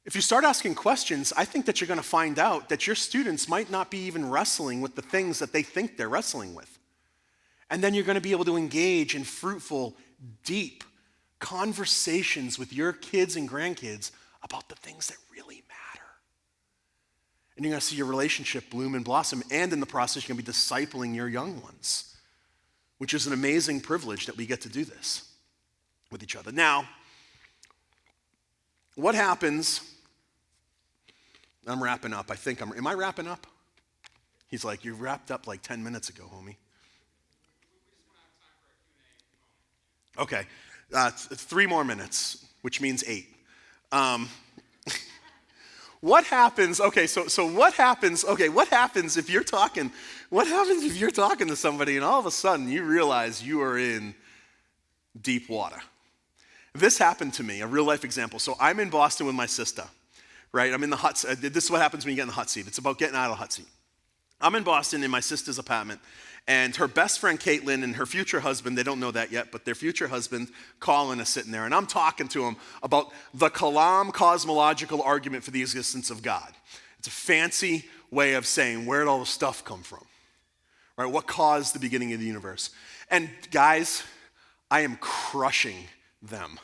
A: If you start asking questions, I think that you're going to find out that your students might not be even wrestling with the things that they think they're wrestling with. And then you're going to be able to engage in fruitful, deep conversations with your kids and grandkids about the things that really matter. And you're going to see your relationship bloom and blossom, and in the process, you're going to be discipling your young ones, which is an amazing privilege that we get to do this with each other. Now, what happens? I'm wrapping up. Am I wrapping up? He's like, you wrapped up like 10 minutes ago, homie. Okay, 3 more minutes, which means 8. What happens? Okay, so what happens? Okay, what happens if you're talking? What happens if you're talking to somebody and all of a sudden you realize you are in deep water? This happened to me, a real life example. So I'm in Boston with my sister, right? I'm in the hot seat. This is what happens when you get in the hot seat. It's about getting out of the hot seat. I'm in Boston in my sister's apartment, and her best friend Caitlin and her future husband, they don't know that yet, but their future husband, Colin, is sitting there, and I'm talking to him about the Kalam cosmological argument for the existence of God. It's a fancy way of saying, where did all the stuff come from? Right? What caused the beginning of the universe? And guys, I am crushing them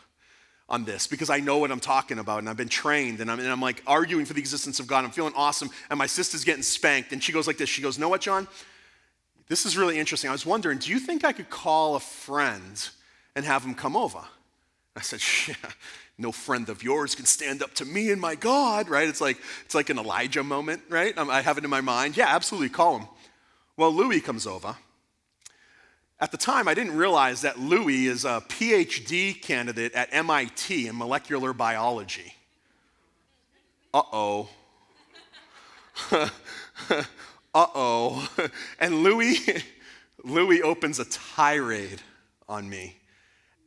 A: on this because I know what I'm talking about, and I've been trained, and I'm like arguing for the existence of God. I'm feeling awesome, and my sister's getting spanked, and she goes like this. She goes, know what, John? This is really interesting. I was wondering, do you think I could call a friend and have him come over? I said, yeah, no friend of yours can stand up to me and my God, right? It's like an Elijah moment, right? I have it in my mind. Yeah, absolutely, call him. Well, Louis comes over. At the time, I didn't realize that Louis is a PhD candidate at MIT in molecular biology. Uh-oh. Uh-oh. And Louis opens a tirade on me.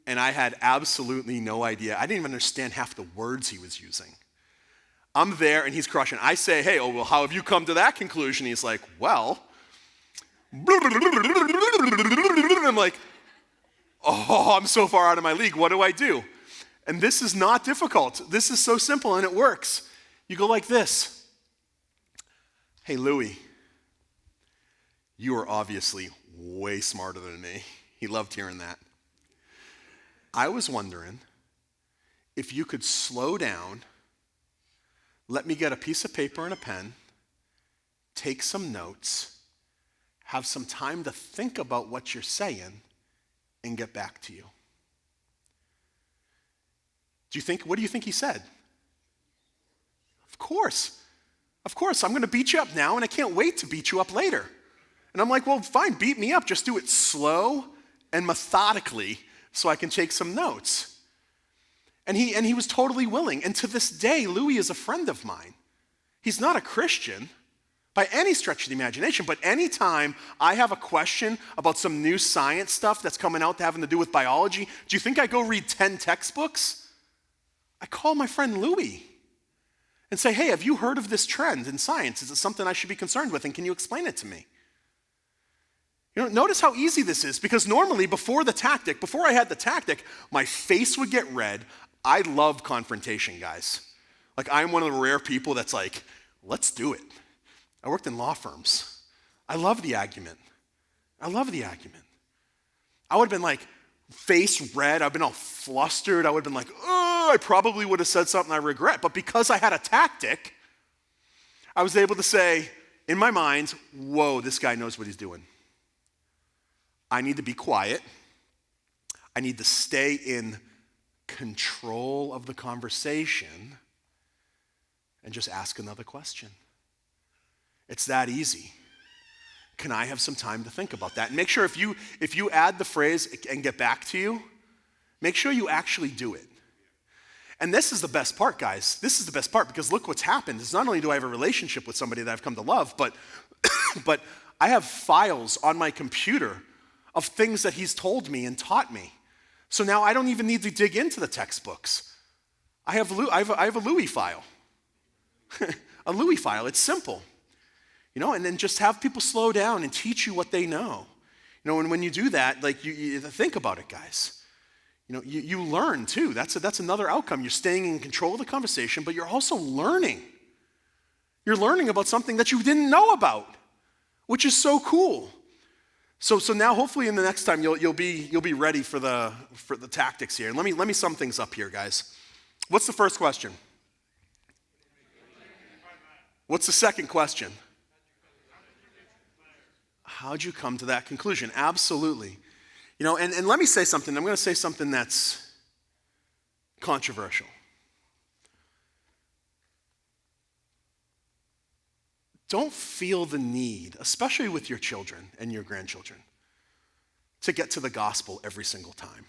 A: And I had absolutely no idea. I didn't even understand half the words he was using. I'm there, and he's crushing. I say, hey, well, how have you come to that conclusion? He's like, well... I'm like, oh, I'm so far out of my league. What do I do? And this is not difficult. This is so simple and it works. You go like this. Hey, Louie, you are obviously way smarter than me. He loved hearing that. I was wondering if you could slow down, let me get a piece of paper and a pen, take some notes, have some time to think about what you're saying, and get back to you. What do you think he said? Of course, I'm going to beat you up now, and I can't wait to beat you up later. And I'm like, well, fine, beat me up. Just do it slow and methodically so I can take some notes. And he was totally willing. And to this day, Louis is a friend of mine. He's not a Christian by any stretch of the imagination, but anytime I have a question about some new science stuff that's coming out having to do with biology, do you think I go read 10 textbooks? I call my friend Louis and say, hey, have you heard of this trend in science? Is it something I should be concerned with, and can you explain it to me? Notice how easy this is, because normally before I had the tactic, my face would get red. I love confrontation, guys. Like, I'm one of the rare people that's like, let's do it. I worked in law firms. I love the argument. I would have been like, face red. I've been all flustered. I would have been like, oh, I probably would have said something I regret. But because I had a tactic, I was able to say, in my mind, whoa, this guy knows what he's doing. I need to be quiet. I need to stay in control of the conversation and just ask another question. It's that easy. Can I have some time to think about that? And make sure if you add the phrase and get back to you, make sure you actually do it. And this is the best part, guys. This is the best part, because look what's happened. Is not only do I have a relationship with somebody that I've come to love, but I have files on my computer of things that he's told me and taught me. So now I don't even need to dig into the textbooks. I have a Louis file. A Louis file. It's simple. And then just have people slow down and teach you what they know. And when you do that, like you think about it, guys. You learn too. That's another outcome. You're staying in control of the conversation, but you're also learning. You're learning about something that you didn't know about, which is so cool. So now, hopefully, in the next time, you'll be ready for the tactics here. And let me sum things up here, guys. What's the first question? What's the second question? How'd you come to that conclusion? Absolutely. And let me say something. I'm going to say something that's controversial. Don't feel the need, especially with your children and your grandchildren, to get to the gospel every single time.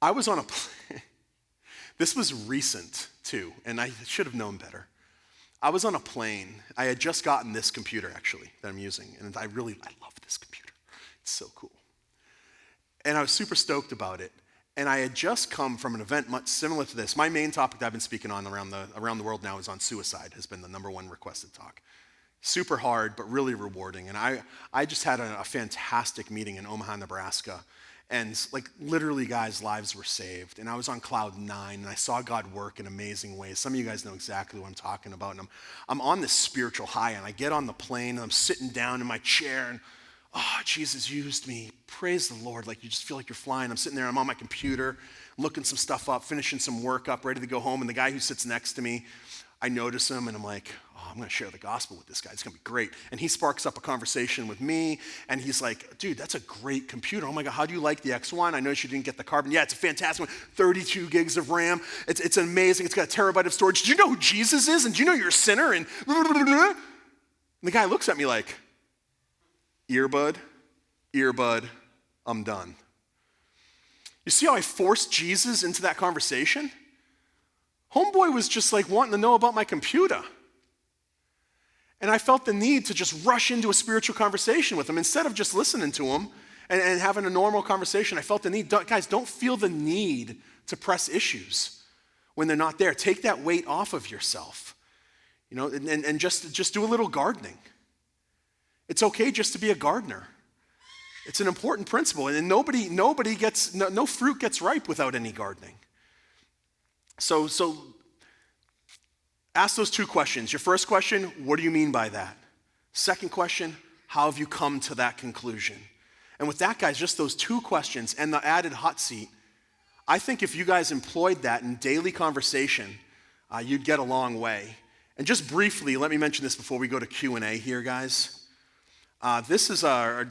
A: I was on a plane. This was recent, too, and I should have known better. I was on a plane. I had just gotten this computer, actually, that I'm using, and I love this computer. It's so cool. And I was super stoked about it. And I had just come from an event much similar to this. My main topic that I've been speaking on around the world now is on suicide, has been the number one requested talk. Super hard, but really rewarding. And I just had a fantastic meeting in Omaha, Nebraska. And literally, guys, lives were saved. And I was on cloud 9, and I saw God work in amazing ways. Some of you guys know exactly what I'm talking about. And I'm on this spiritual high, and I get on the plane, and I'm sitting down in my chair, and oh, Jesus used me. Praise the Lord. You just feel like you're flying. I'm sitting there, I'm on my computer, looking some stuff up, finishing some work up, ready to go home. And the guy who sits next to me, I notice him, and I'm like, oh, I'm going to share the gospel with this guy. It's going to be great. And he sparks up a conversation with me, and he's like, dude, that's a great computer. Oh my God, how do you like the X1? I noticed you didn't get the Carbon. Yeah, it's a fantastic one. 32 gigs of RAM. It's amazing. It's got a terabyte of storage. Do you know who Jesus is? And do you know you're a sinner? And the guy looks at me like, earbud, I'm done. You see how I forced Jesus into that conversation? Homeboy was just wanting to know about my computer. And I felt the need to just rush into a spiritual conversation with him instead of just listening to him and having a normal conversation. I felt the need. Guys, don't feel the need to press issues when they're not there. Take that weight off of yourself. And just do a little gardening. It's okay just to be a gardener. It's an important principle, and nobody gets, no fruit gets ripe without any gardening. So ask those two questions. Your first question, what do you mean by that? Second question, how have you come to that conclusion? And with that, guys, just those two questions and the added hot seat, I think if you guys employed that in daily conversation, you'd get a long way. And just briefly, let me mention this before we go to Q&A here, guys. This is our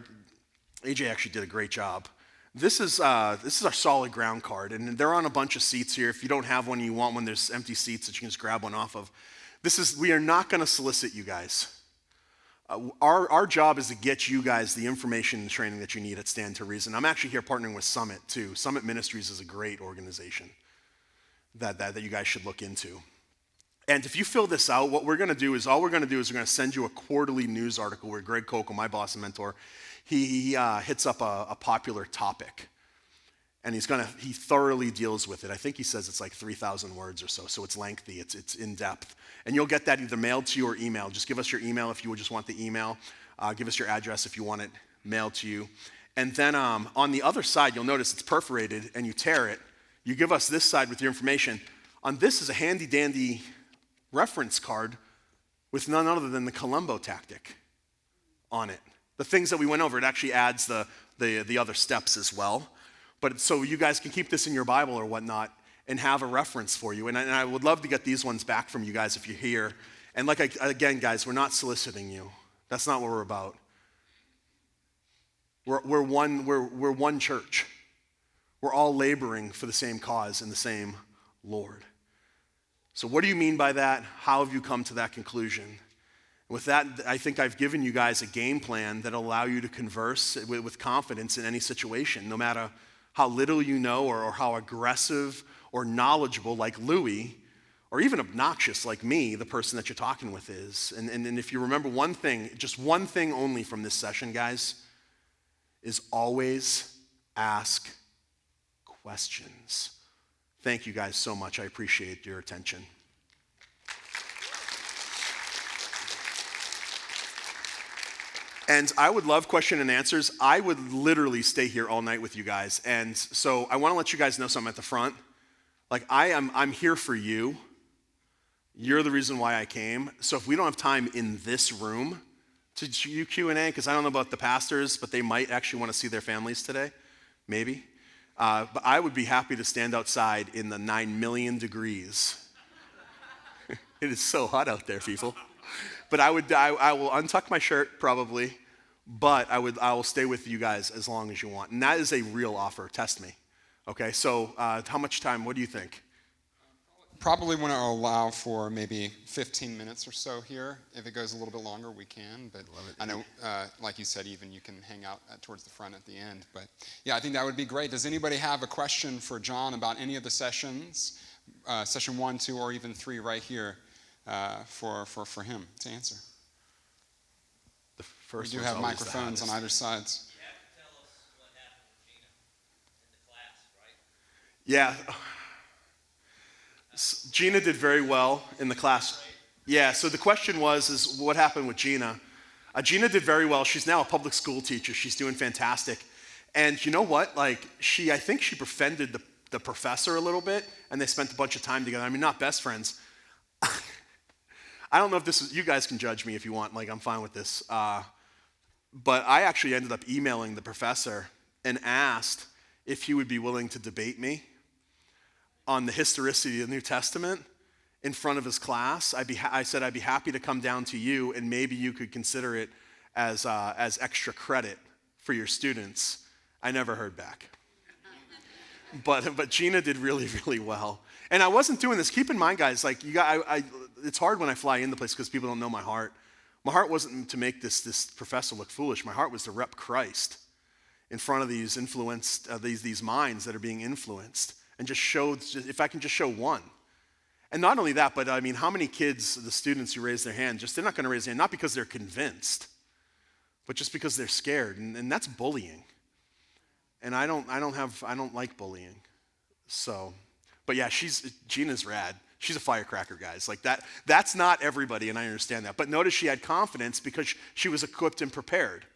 A: AJ actually did a great job. This is our solid ground card, and they're on a bunch of seats here. If you don't have one and you want one, there's empty seats that you can just grab one off of. We are not going to solicit you guys. Our job is to get you guys the information and training that you need at Stand to Reason. I'm actually here partnering with Summit, too. Summit Ministries is a great organization that you guys should look into. And if you fill this out, what we're going to do is we're going to send you a quarterly news article where Greg Kokel, my boss and mentor, he hits up a popular topic. And he thoroughly deals with it. I think he says it's like 3,000 words or so it's lengthy, it's in-depth. And you'll get that either mailed to you or emailed. Just give us your email if you would just want the email. Give us your address if you want it mailed to you. And then on the other side, you'll notice it's perforated, and you tear it. You give us this side with your information. On this is a handy-dandy reference card with none other than the Columbo tactic on it. The things that we went over, it actually adds the other steps as well. But so you guys can keep this in your Bible or whatnot and have a reference for you. And I would love to get these ones back from you guys if you're here. And again, guys, we're not soliciting you. That's not what we're about. We're one church. We're all laboring for the same cause and the same Lord. So what do you mean by that? How have you come to that conclusion? With that, I think I've given you guys a game plan that'll allow you to converse with confidence in any situation, no matter how little you know or how aggressive or knowledgeable like Louis, or even obnoxious like me, the person that you're talking with is. And if you remember one thing, just one thing only from this session, guys, is always ask questions. Thank you guys so much. I appreciate your attention. And I would love question and answers. I would literally stay here all night with you guys. And so I want to let you guys know something at the front. Like I'm here for you. You're the reason why I came. So if we don't have time in this room to do Q&A, because I don't know about the pastors, but they might actually want to see their families today, maybe. But I would be happy to stand outside in the 9 million degrees. It is so hot out there, people. But I will untuck my shirt probably, but I will stay with you guys as long as you want. And that is a real offer. Test me. Okay, so how much time? What do you think?
D: Probably want to allow for maybe 15 minutes or so here. If it goes a little bit longer, we can. But I know, like you said, even you can hang out towards the front at the end. But yeah, I think that would be great. Does anybody have a question for John about any of the sessions, session 1, 2, or even 3 right here for him to answer?
A: The first
D: we do have microphones on either sides.
E: You have to tell us what happened with Gina in the class, right?
A: Yeah. Gina did very well in the class. Yeah, so the question is what happened with Gina? Gina did very well. She's now a public school teacher. She's doing fantastic. And you know what? I think she befriended the professor a little bit, and they spent a bunch of time together. I mean, not best friends. I don't know if you guys can judge me if you want. I'm fine with this. But I actually ended up emailing the professor and asked if he would be willing to debate me on the historicity of the New Testament in front of his class. I said I'd be happy to come down to you, and maybe you could consider it as extra credit for your students. I never heard back. But Gina did really, really well. And I wasn't doing this. Keep in mind, guys, it's hard when I fly in the place because people don't know my heart. My heart wasn't to make this professor look foolish. My heart was to rep Christ in front of these these minds that are being influenced. And if I can just show one. And not only that, but I mean, how many kids, the students who raise their hand, they're not going to raise their hand, not because they're convinced, but just because they're scared. And that's bullying. And I don't like bullying. So, but yeah, Gina's rad. She's a firecracker, guys. That's not everybody, and I understand that. But notice she had confidence because she was equipped and prepared.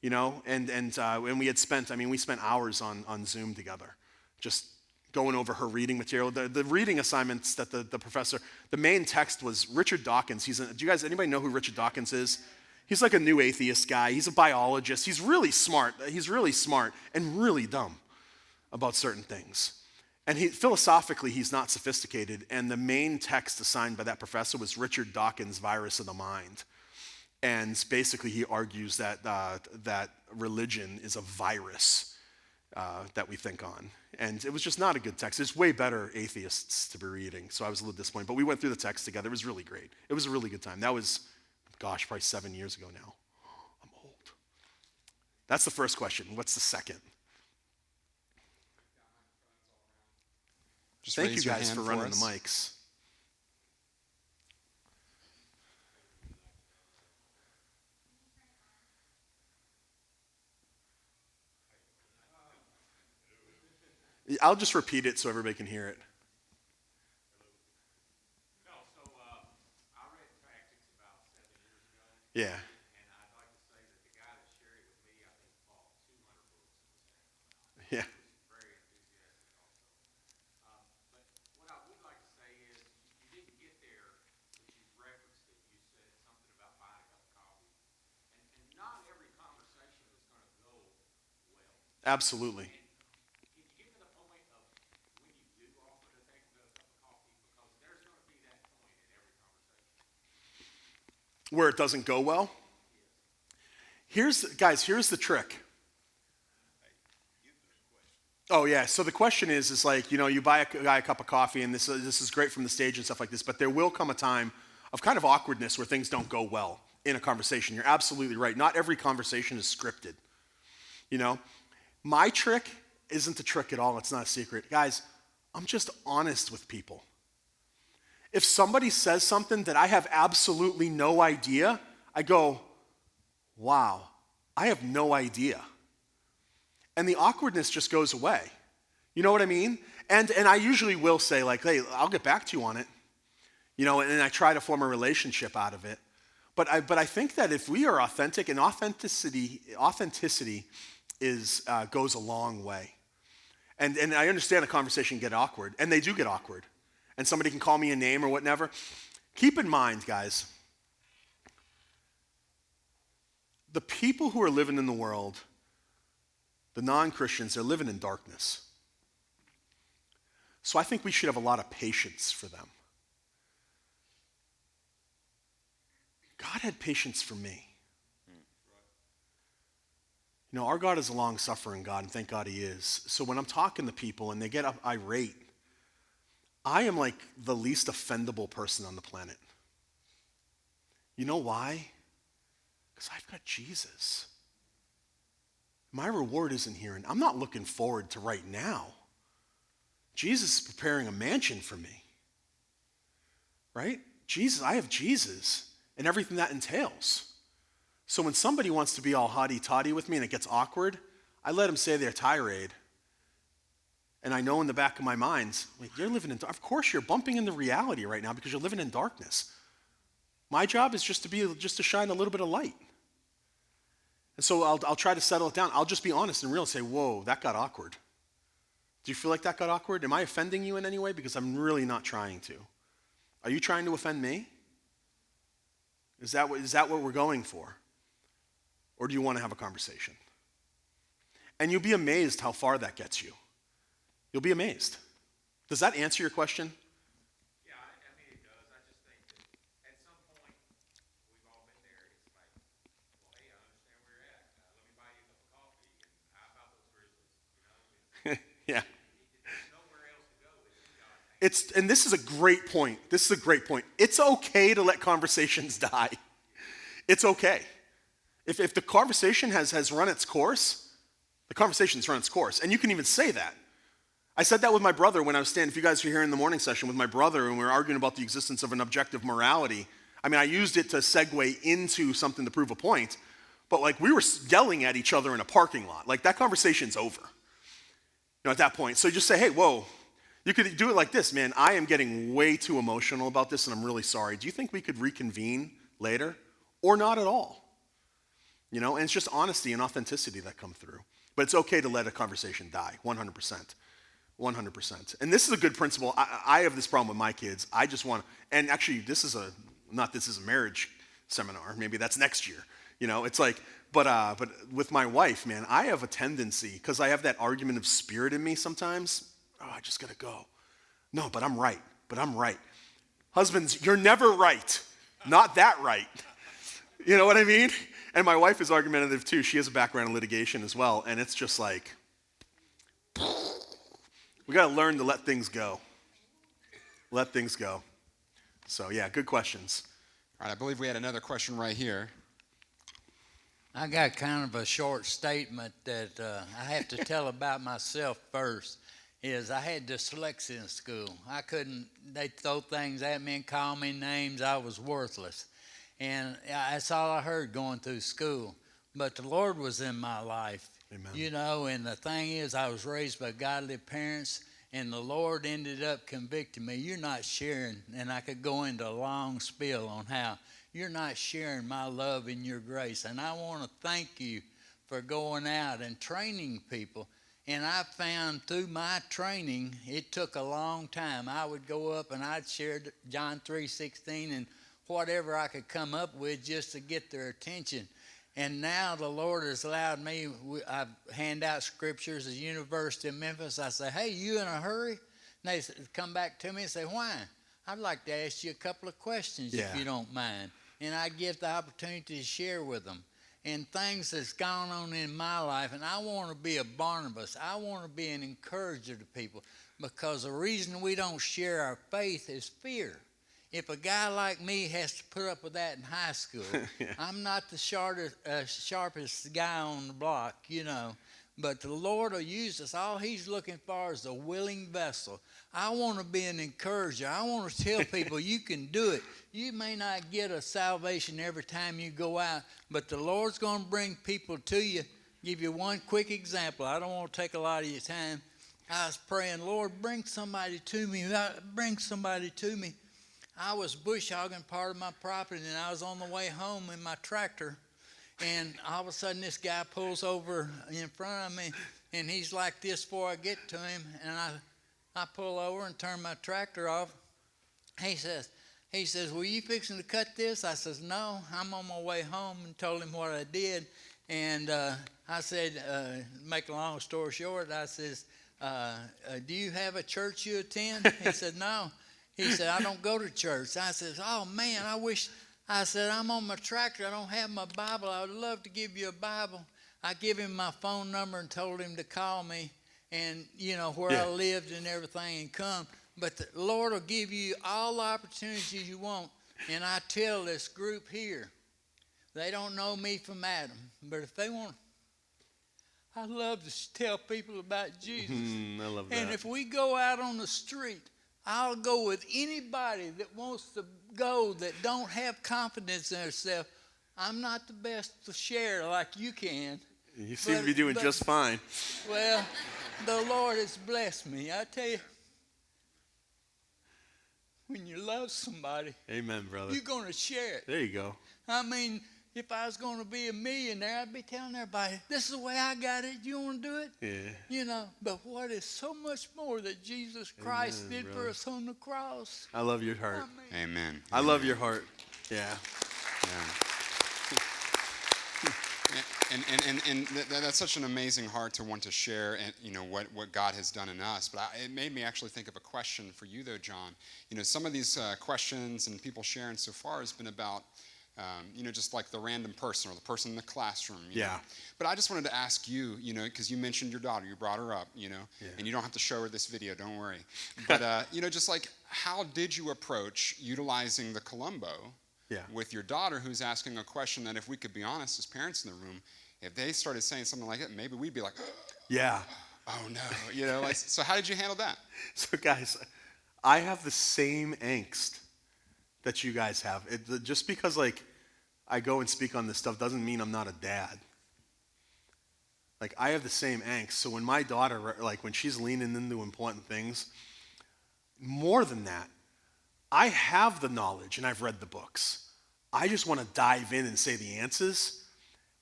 A: And we had spent, we spent hours on Zoom together, just going over her reading material. The reading assignments that the professor, the main text was Richard Dawkins. Anybody know who Richard Dawkins is? He's like a new atheist guy. He's a biologist. He's really smart. He's really smart and really dumb about certain things. And philosophically, he's not sophisticated. And the main text assigned by that professor was Richard Dawkins' Virus of the Mind. And basically, he argues that religion is a virus that we think on. And it was just not a good text. There's way better atheists to be reading, so I was a little disappointed. But we went through the text together. It was really great. It was a really good time. That was, probably 7 years ago now. I'm old. That's the first question. What's the second?
D: Just
A: Thank you
D: raise your
A: guys
D: hand
A: for running the mics. I'll just repeat it so everybody can hear it.
F: No, so I read Tactics about 7 years ago,
A: Yeah.
F: and I'd like to say that the guy that shared it with me, I think, bought 200 books and was half.
A: Yeah.
F: Very enthusiastic also. But what I would like to say is, you didn't get there, but you referenced it. You said something about buying a cup of coffee. And not every conversation is going to go well.
A: Absolutely.
F: Can you get to the point of when you do offer to take another cup of coffee? Because there's going to be that point in every conversation.
A: Where it doesn't go well? Here's the trick. Oh yeah, so the question is like, you buy a guy a cup of coffee and this is great from the stage and stuff like this, but there will come a time of kind of awkwardness where things don't go well in a conversation. You're absolutely right. Not every conversation is scripted. My trick isn't a trick at all. It's not a secret. Guys, I'm just honest with people. If somebody says something that I have absolutely no idea, I go, wow, I have no idea. And the awkwardness just goes away. You know what I mean? And I usually will say like, hey, I'll get back to you on it. And I try to form a relationship out of it. But I think that if we are authentic, and authenticity goes a long way. And I understand a conversation can get awkward, and they do get awkward. And somebody can call me a name or whatever. Keep in mind, guys, the people who are living in the world, the non-Christians, they're living in darkness. So I think we should have a lot of patience for them. God had patience for me. Our God is a long-suffering God, and thank God he is. So when I'm talking to people and they get irate, I am like the least offendable person on the planet. You know why? Because I've got Jesus. My reward isn't here, and I'm not looking forward to right now. Jesus is preparing a mansion for me. Right? I have Jesus and everything that entails. So when somebody wants to be all haughty-toddy with me and it gets awkward, I let them say their tirade. And I know in the back of my mind, like, you're living in, of course you're bumping into reality right now because you're living in darkness. My job is just to shine a little bit of light. And so I'll try to settle it down. I'll just be honest and real and say, whoa, that got awkward. Do you feel like that got awkward? Am I offending you in any way? Because I'm really not trying to. Are you trying to offend me? Is that what we're going for? Or do you want to have a conversation? And you'll be amazed how far that gets you. You'll be amazed. Does that answer your question?
F: Yeah, I mean, it does. I just think that at some point, we've all been there. It's like, well, hey, I understand where you're at. Let me buy you a cup of coffee. And how about those Grizzlies?
A: Yeah.
F: There's nowhere else to go. It's God.
A: And this is a great point. It's okay to let conversations die. It's okay. If the conversation has run its course, the conversation's run its course. And you can even say that. I said that with my brother when I was standing, if you guys were here in the morning session with my brother and we were arguing about the existence of an objective morality. I used it to segue into something to prove a point, but like we were yelling at each other in a parking lot. Like that conversation's over, at that point. So you just say, hey, whoa, you could do it like this, man. I am getting way too emotional about this and I'm really sorry. Do you think we could reconvene later or not at all? And it's just honesty and authenticity that come through. But it's okay to let a conversation die, 100%. 100%. And this is a good principle. I have this problem with my kids. I just want to, and actually this is a marriage seminar. Maybe that's next year. It's like, but with my wife, man, I have a tendency, because I have that argument of spirit in me sometimes. Oh, I just got to go. No, but I'm right. Husbands, you're never right. Not that right. You know what I mean? And my wife is argumentative too. She has a background in litigation as well. And it's just like, we got to learn to let things go. Let things go. So yeah, good questions.
D: All right, I believe we had another question right here.
G: I got kind of a short statement that I have to tell about myself first. Is I had dyslexia in school. They'd throw things at me and call me names. I was worthless. And that's all I heard going through school. But the Lord was in my life. Amen. And the thing is, I was raised by godly parents, and the Lord ended up convicting me. You're not sharing, and I could go into a long spiel on how you're not sharing my love and your grace. And I want to thank you for going out and training people. And I found through my training, it took a long time. I would go up and I'd share John 3:16 and whatever I could come up with just to get their attention. And now the Lord has allowed me, I hand out scriptures at the University of Memphis. I say, hey, you in a hurry? And they come back to me and say, why? I'd like to ask you a couple of questions if you don't mind. And I give the opportunity to share with them. And things that's gone on in my life, and I want to be a Barnabas. I want to be an encourager to people, because the reason we don't share our faith is fear. If a guy like me has to put up with that in high school, I'm not the sharpest guy on the block, But the Lord will use us. All he's looking for is a willing vessel. I want to be an encourager. I want to tell people you can do it. You may not get a salvation every time you go out, but the Lord's going to bring people to you. Give you one quick example. I don't want to take a lot of your time. I was praying, Lord, bring somebody to me. Bring somebody to me. I was bush hogging part of my property, and I was on the way home in my tractor. And all of a sudden, this guy pulls over in front of me, and he's like this before I get to him. And I pull over and turn my tractor off. He says, were you fixing to cut this? I says, no, I'm on my way home, and told him what I did. And I said, make a long story short, I says, do you have a church you attend? He said, no. He said, I don't go to church. I says, oh, man, I said, I'm on my tractor. I don't have my Bible. I would love to give you a Bible. I give him my phone number and told him to call me and, where I lived and everything and come. But the Lord will give you all the opportunities you want. And I tell this group here, they don't know me from Adam. But if they want, I love to tell people about Jesus.
A: I love that.
G: And if we go out on the street, I'll go with anybody that wants to go that don't have confidence in themselves. I'm not the best to share like you can.
A: You seem to be doing just fine.
G: Well, the Lord has blessed me. I tell you, when you love somebody,
A: amen, brother,
G: you're going to share it.
A: There you go.
G: I mean, if I was going to be a millionaire, I'd be telling everybody, this is the way I got it. You want to do it?
A: Yeah.
G: But what is so much more that Jesus Christ did for us on the cross?
A: I love your heart.
D: Amen.
A: I love your heart. Yeah.
D: And that's such an amazing heart to want to share, and what God has done in us. But it made me actually think of a question for you, though, John. Some of these questions and people sharing so far has been about, just like the random person or the person in the classroom. You know? But I just wanted to ask you, because you mentioned your daughter, you brought her up, and you don't have to show her this video, don't worry. But, just like, how did you approach utilizing the Columbo with your daughter, who's asking a question that, if we could be honest as parents in the room, if they started saying something like that, maybe we'd be like, oh no, so how did you handle that?
A: So guys, I have the same angst that you guys have. Just because I go and speak on this stuff doesn't mean I'm not a dad. I have the same angst. So when my daughter, when she's leaning into important things, more than that, I have the knowledge and I've read the books. I just want to dive in and say the answers.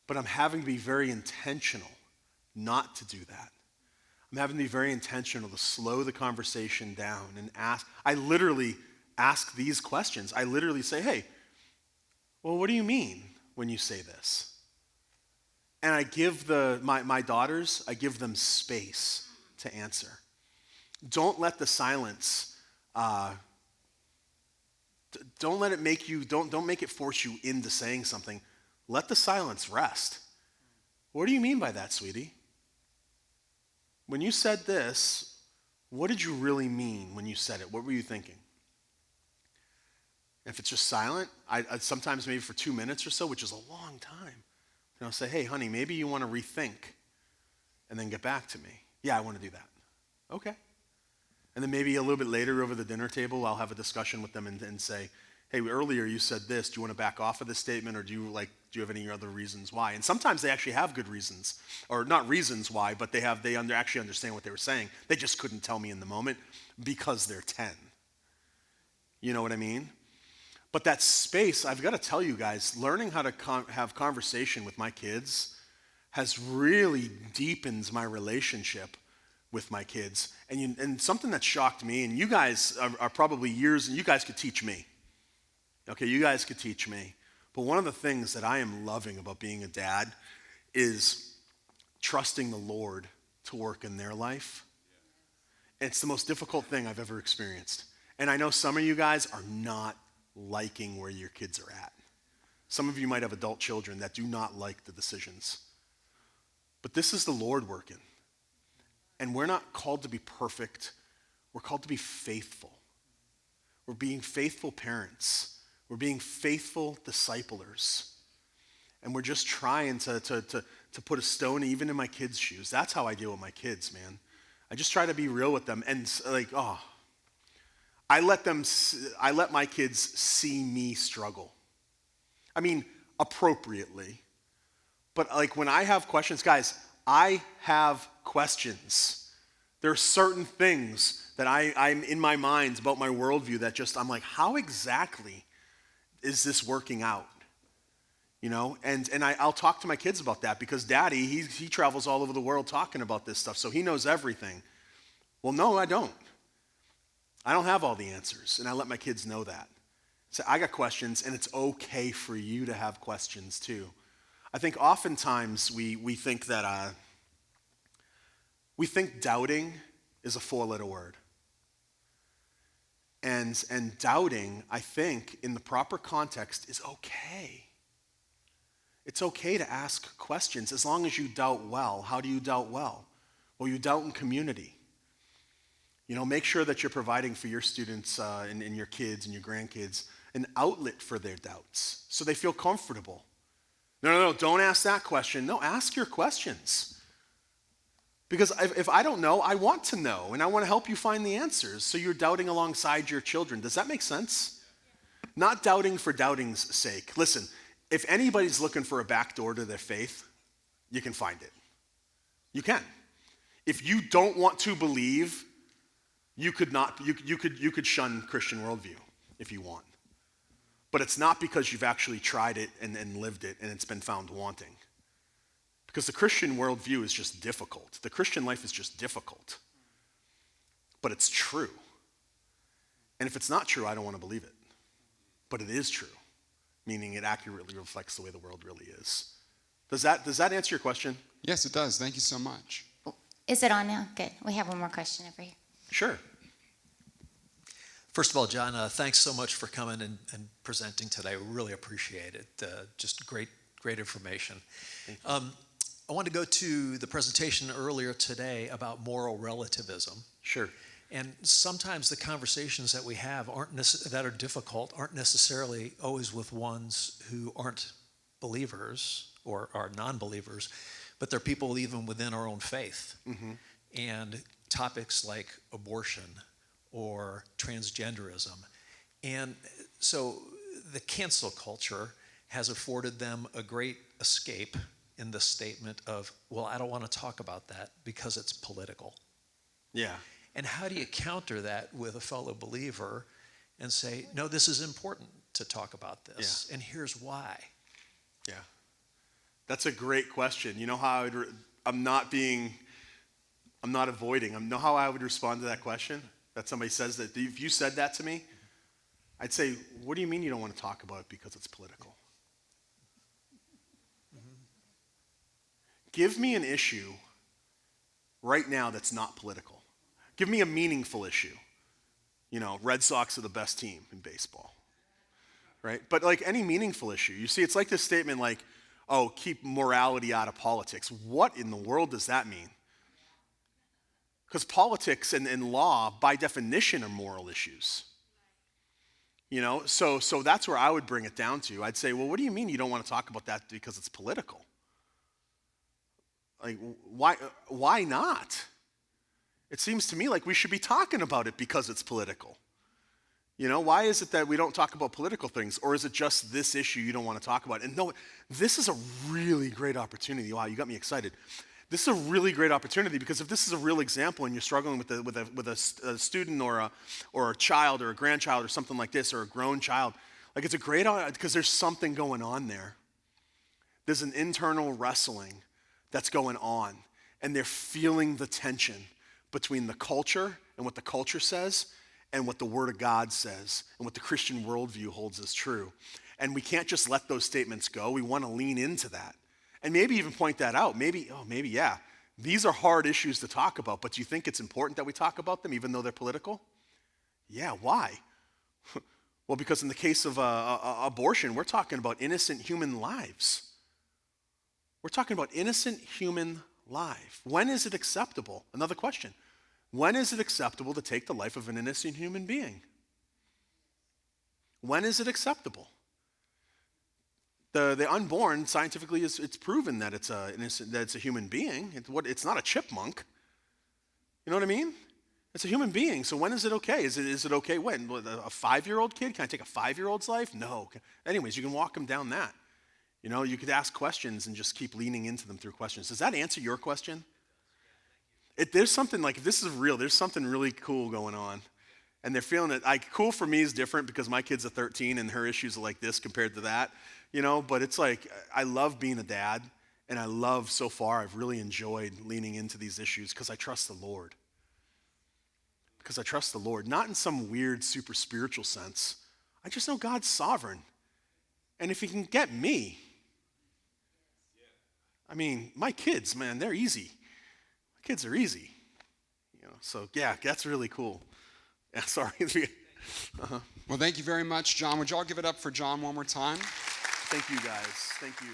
A: But I'm having to be very intentional not to do that. I'm having to be very intentional to slow the conversation down and ask. I literally ask these questions. I literally say, hey, well, what do you mean when you say this? And I give my daughters, I give them space to answer. Don't let the silence, don't let it make you, don't make it force you into saying something. Let the silence rest. What do you mean by that, sweetie? When you said this, what did you really mean when you said it? What were you thinking? If it's just silent, I sometimes maybe for 2 minutes or so, which is a long time, and I'll say, hey, honey, maybe you want to rethink and then get back to me. Yeah, I want to do that. Okay. And then maybe a little bit later over the dinner table, I'll have a discussion with them and say, hey, earlier you said this. Do you want to back off of this statement, or do you have any other reasons why? And sometimes they actually have good reasons, or not reasons why, but they actually understand what they were saying. They just couldn't tell me in the moment because they're 10. You know what I mean? But that space, I've got to tell you guys, learning how to have conversation with my kids has really deepened my relationship with my kids. And something that shocked me, and you guys are probably years, and you guys could teach me. Okay, you guys could teach me. But one of the things that I am loving about being a dad is trusting the Lord to work in their life. It's the most difficult thing I've ever experienced. And I know some of you guys are not liking where your kids are at. Some of you might have adult children that do not like the decisions. But this is the Lord working. And we're not called to be perfect. We're called to be faithful. We're being faithful parents. We're being faithful disciplers. And we're just trying to put a stone even in my kids' shoes. That's how I deal with my kids, man. I just try to be real with them. And I let my kids see me struggle. I mean, appropriately. But like when I have questions, guys, I have questions. There are certain things that I'm in my mind about my worldview that just, I'm like, how exactly is this working out? You know, and I'll talk to my kids about that because Daddy, he travels all over the world talking about this stuff, so he knows everything. Well, no, I don't. I don't have all the answers, and I let my kids know that. So I got questions, and it's okay for you to have questions too. I think oftentimes we think that we think doubting is a 4-letter word. And doubting, I think, in the proper context is okay. It's okay to ask questions as long as you doubt well. How do you doubt well? Well, you doubt in community. You know, make sure that you're providing for your students and your kids and your grandkids an outlet for their doubts so they feel comfortable. No, don't ask that question. No, ask your questions. Because if I don't know, I want to know, and I want to help you find the answers, so you're doubting alongside your children. Does that make sense? Not doubting for doubting's sake. Listen, if anybody's looking for a back door to their faith, you can find it. You can. If you don't want to believe, you could shun Christian worldview if you want. But it's not because you've actually tried it and lived it and it's been found wanting. Because the Christian worldview is just difficult. The Christian life is just difficult. But it's true. And if it's not true, I don't want to believe it. But it is true, meaning it accurately reflects the way the world really is. Does that answer your question?
D: Yes, it does. Thank you so much.
H: Is it on now? Good. We have one more question over here.
A: Sure.
I: First of all, John, thanks so much for coming and presenting today. We really appreciate it. Just great information. I want to go to the presentation earlier today about moral relativism.
A: Sure.
I: And sometimes the conversations that we have that are difficult aren't necessarily always with ones who aren't believers or are non-believers, but they're people even within our own faith. Mm-hmm. And topics like abortion or transgenderism. And so the cancel culture has afforded them a great escape in the statement of, well, I don't want to talk about that because it's political.
A: Yeah.
I: And how do you counter that with a fellow believer and say, no, this is important to talk about this, and here's why?
A: Yeah. That's a great question. You know how I'm not avoiding. I know how I would respond to that question. That somebody says that. If you said that to me, I'd say, what do you mean you don't want to talk about it because it's political? Give me an issue right now that's not political. Give me a meaningful issue. You know, Red Sox are the best team in baseball, right? But like any meaningful issue, you see, it's like this statement like, oh, keep morality out of politics. What in the world does that mean? Because politics and law, by definition, are moral issues. You know, so that's where I would bring it down to. I'd say, well, what do you mean you don't want to talk about that because it's political? Like, why not? It seems to me like we should be talking about it because it's political. You know, why is it that we don't talk about political things? Or is it just this issue you don't want to talk about? And no, this is a really great opportunity. Wow, you got me excited. This is a really great opportunity because if this is a real example and you're struggling with a student or a child or a grandchild or something like this or a grown child, like it's a great, because there's something going on there. There's an internal wrestling that's going on, and they're feeling the tension between the culture and what the culture says and what the Word of God says and what the Christian worldview holds as true. And we can't just let those statements go. We want to lean into that. And maybe even point that out. Maybe, yeah, these are hard issues to talk about, but do you think it's important that we talk about them even though they're political? Yeah, why? Well, because in the case of abortion, we're talking about innocent human lives. We're talking about innocent human life. When is it acceptable? Another question. When is it acceptable to take the life of an innocent human being? When is it acceptable? The unborn, scientifically, it's proven that it's a human being. It's not a chipmunk. You know what I mean? It's a human being. So when is it okay? Is it okay when? A 5-year-old kid? Can I take a 5-year-old's life? No. Anyways, you can walk them down that. You know, you could ask questions and just keep leaning into them through questions. Does that answer your question? There's something like, if this is real, there's something really cool going on. And they're feeling it. Like, cool for me is different because my kid's a 13 and her issues are like this compared to that. You know, but it's like, I love being a dad, and I love, so far, I've really enjoyed leaning into these issues because I trust the Lord. Because I trust the Lord, not in some weird, super spiritual sense. I just know God's sovereign. And if he can get me, I mean, my kids, man, they're easy. My kids are easy. You know, so yeah, that's really cool. Yeah, sorry.
D: Well, thank you very much, John. Would y'all give it up for John one more time?
A: Thank you, guys. Thank you.